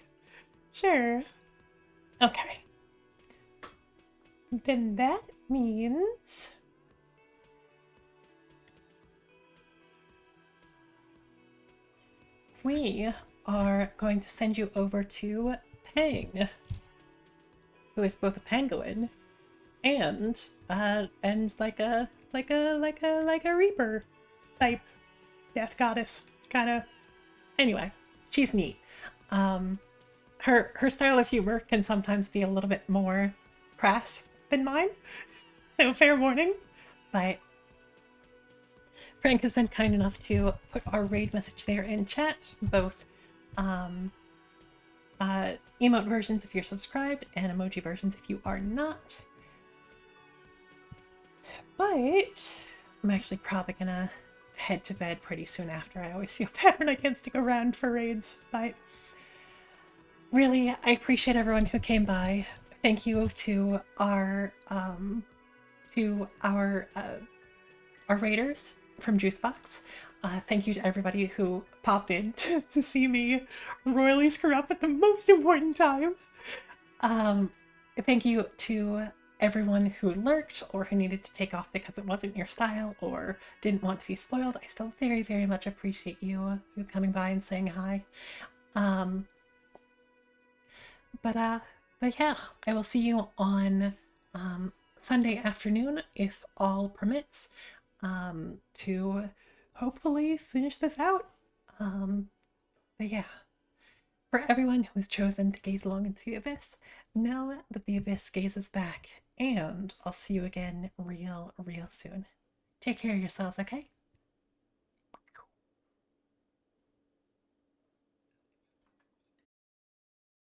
Sure. Okay. Then that means we are going to send you over to Pang, who is both a pangolin and like a reaper type death goddess kind of. Anyway, she's neat. Her style of humor can sometimes be a little bit more crass than mine, so fair warning. But Frank has been kind enough to put our raid message there in chat, both emote versions if you're subscribed and emoji versions if you are not. But I'm actually probably gonna head to bed pretty soon after. I always feel bad when I can't stick around for raids, but really, I appreciate everyone who came by. Thank you to our raiders from Juicebox. Thank you to everybody who popped in to see me royally screw up at the most important time. Thank you to everyone who lurked or who needed to take off because it wasn't your style or didn't want to be spoiled. I still very, very much appreciate you coming by and saying hi. But yeah, I will see you on Sunday afternoon, if all permits, to hopefully finish this out. But yeah, for everyone who has chosen to gaze long into the abyss, know that the abyss gazes back, and I'll see you again real soon. Take care of yourselves, okay?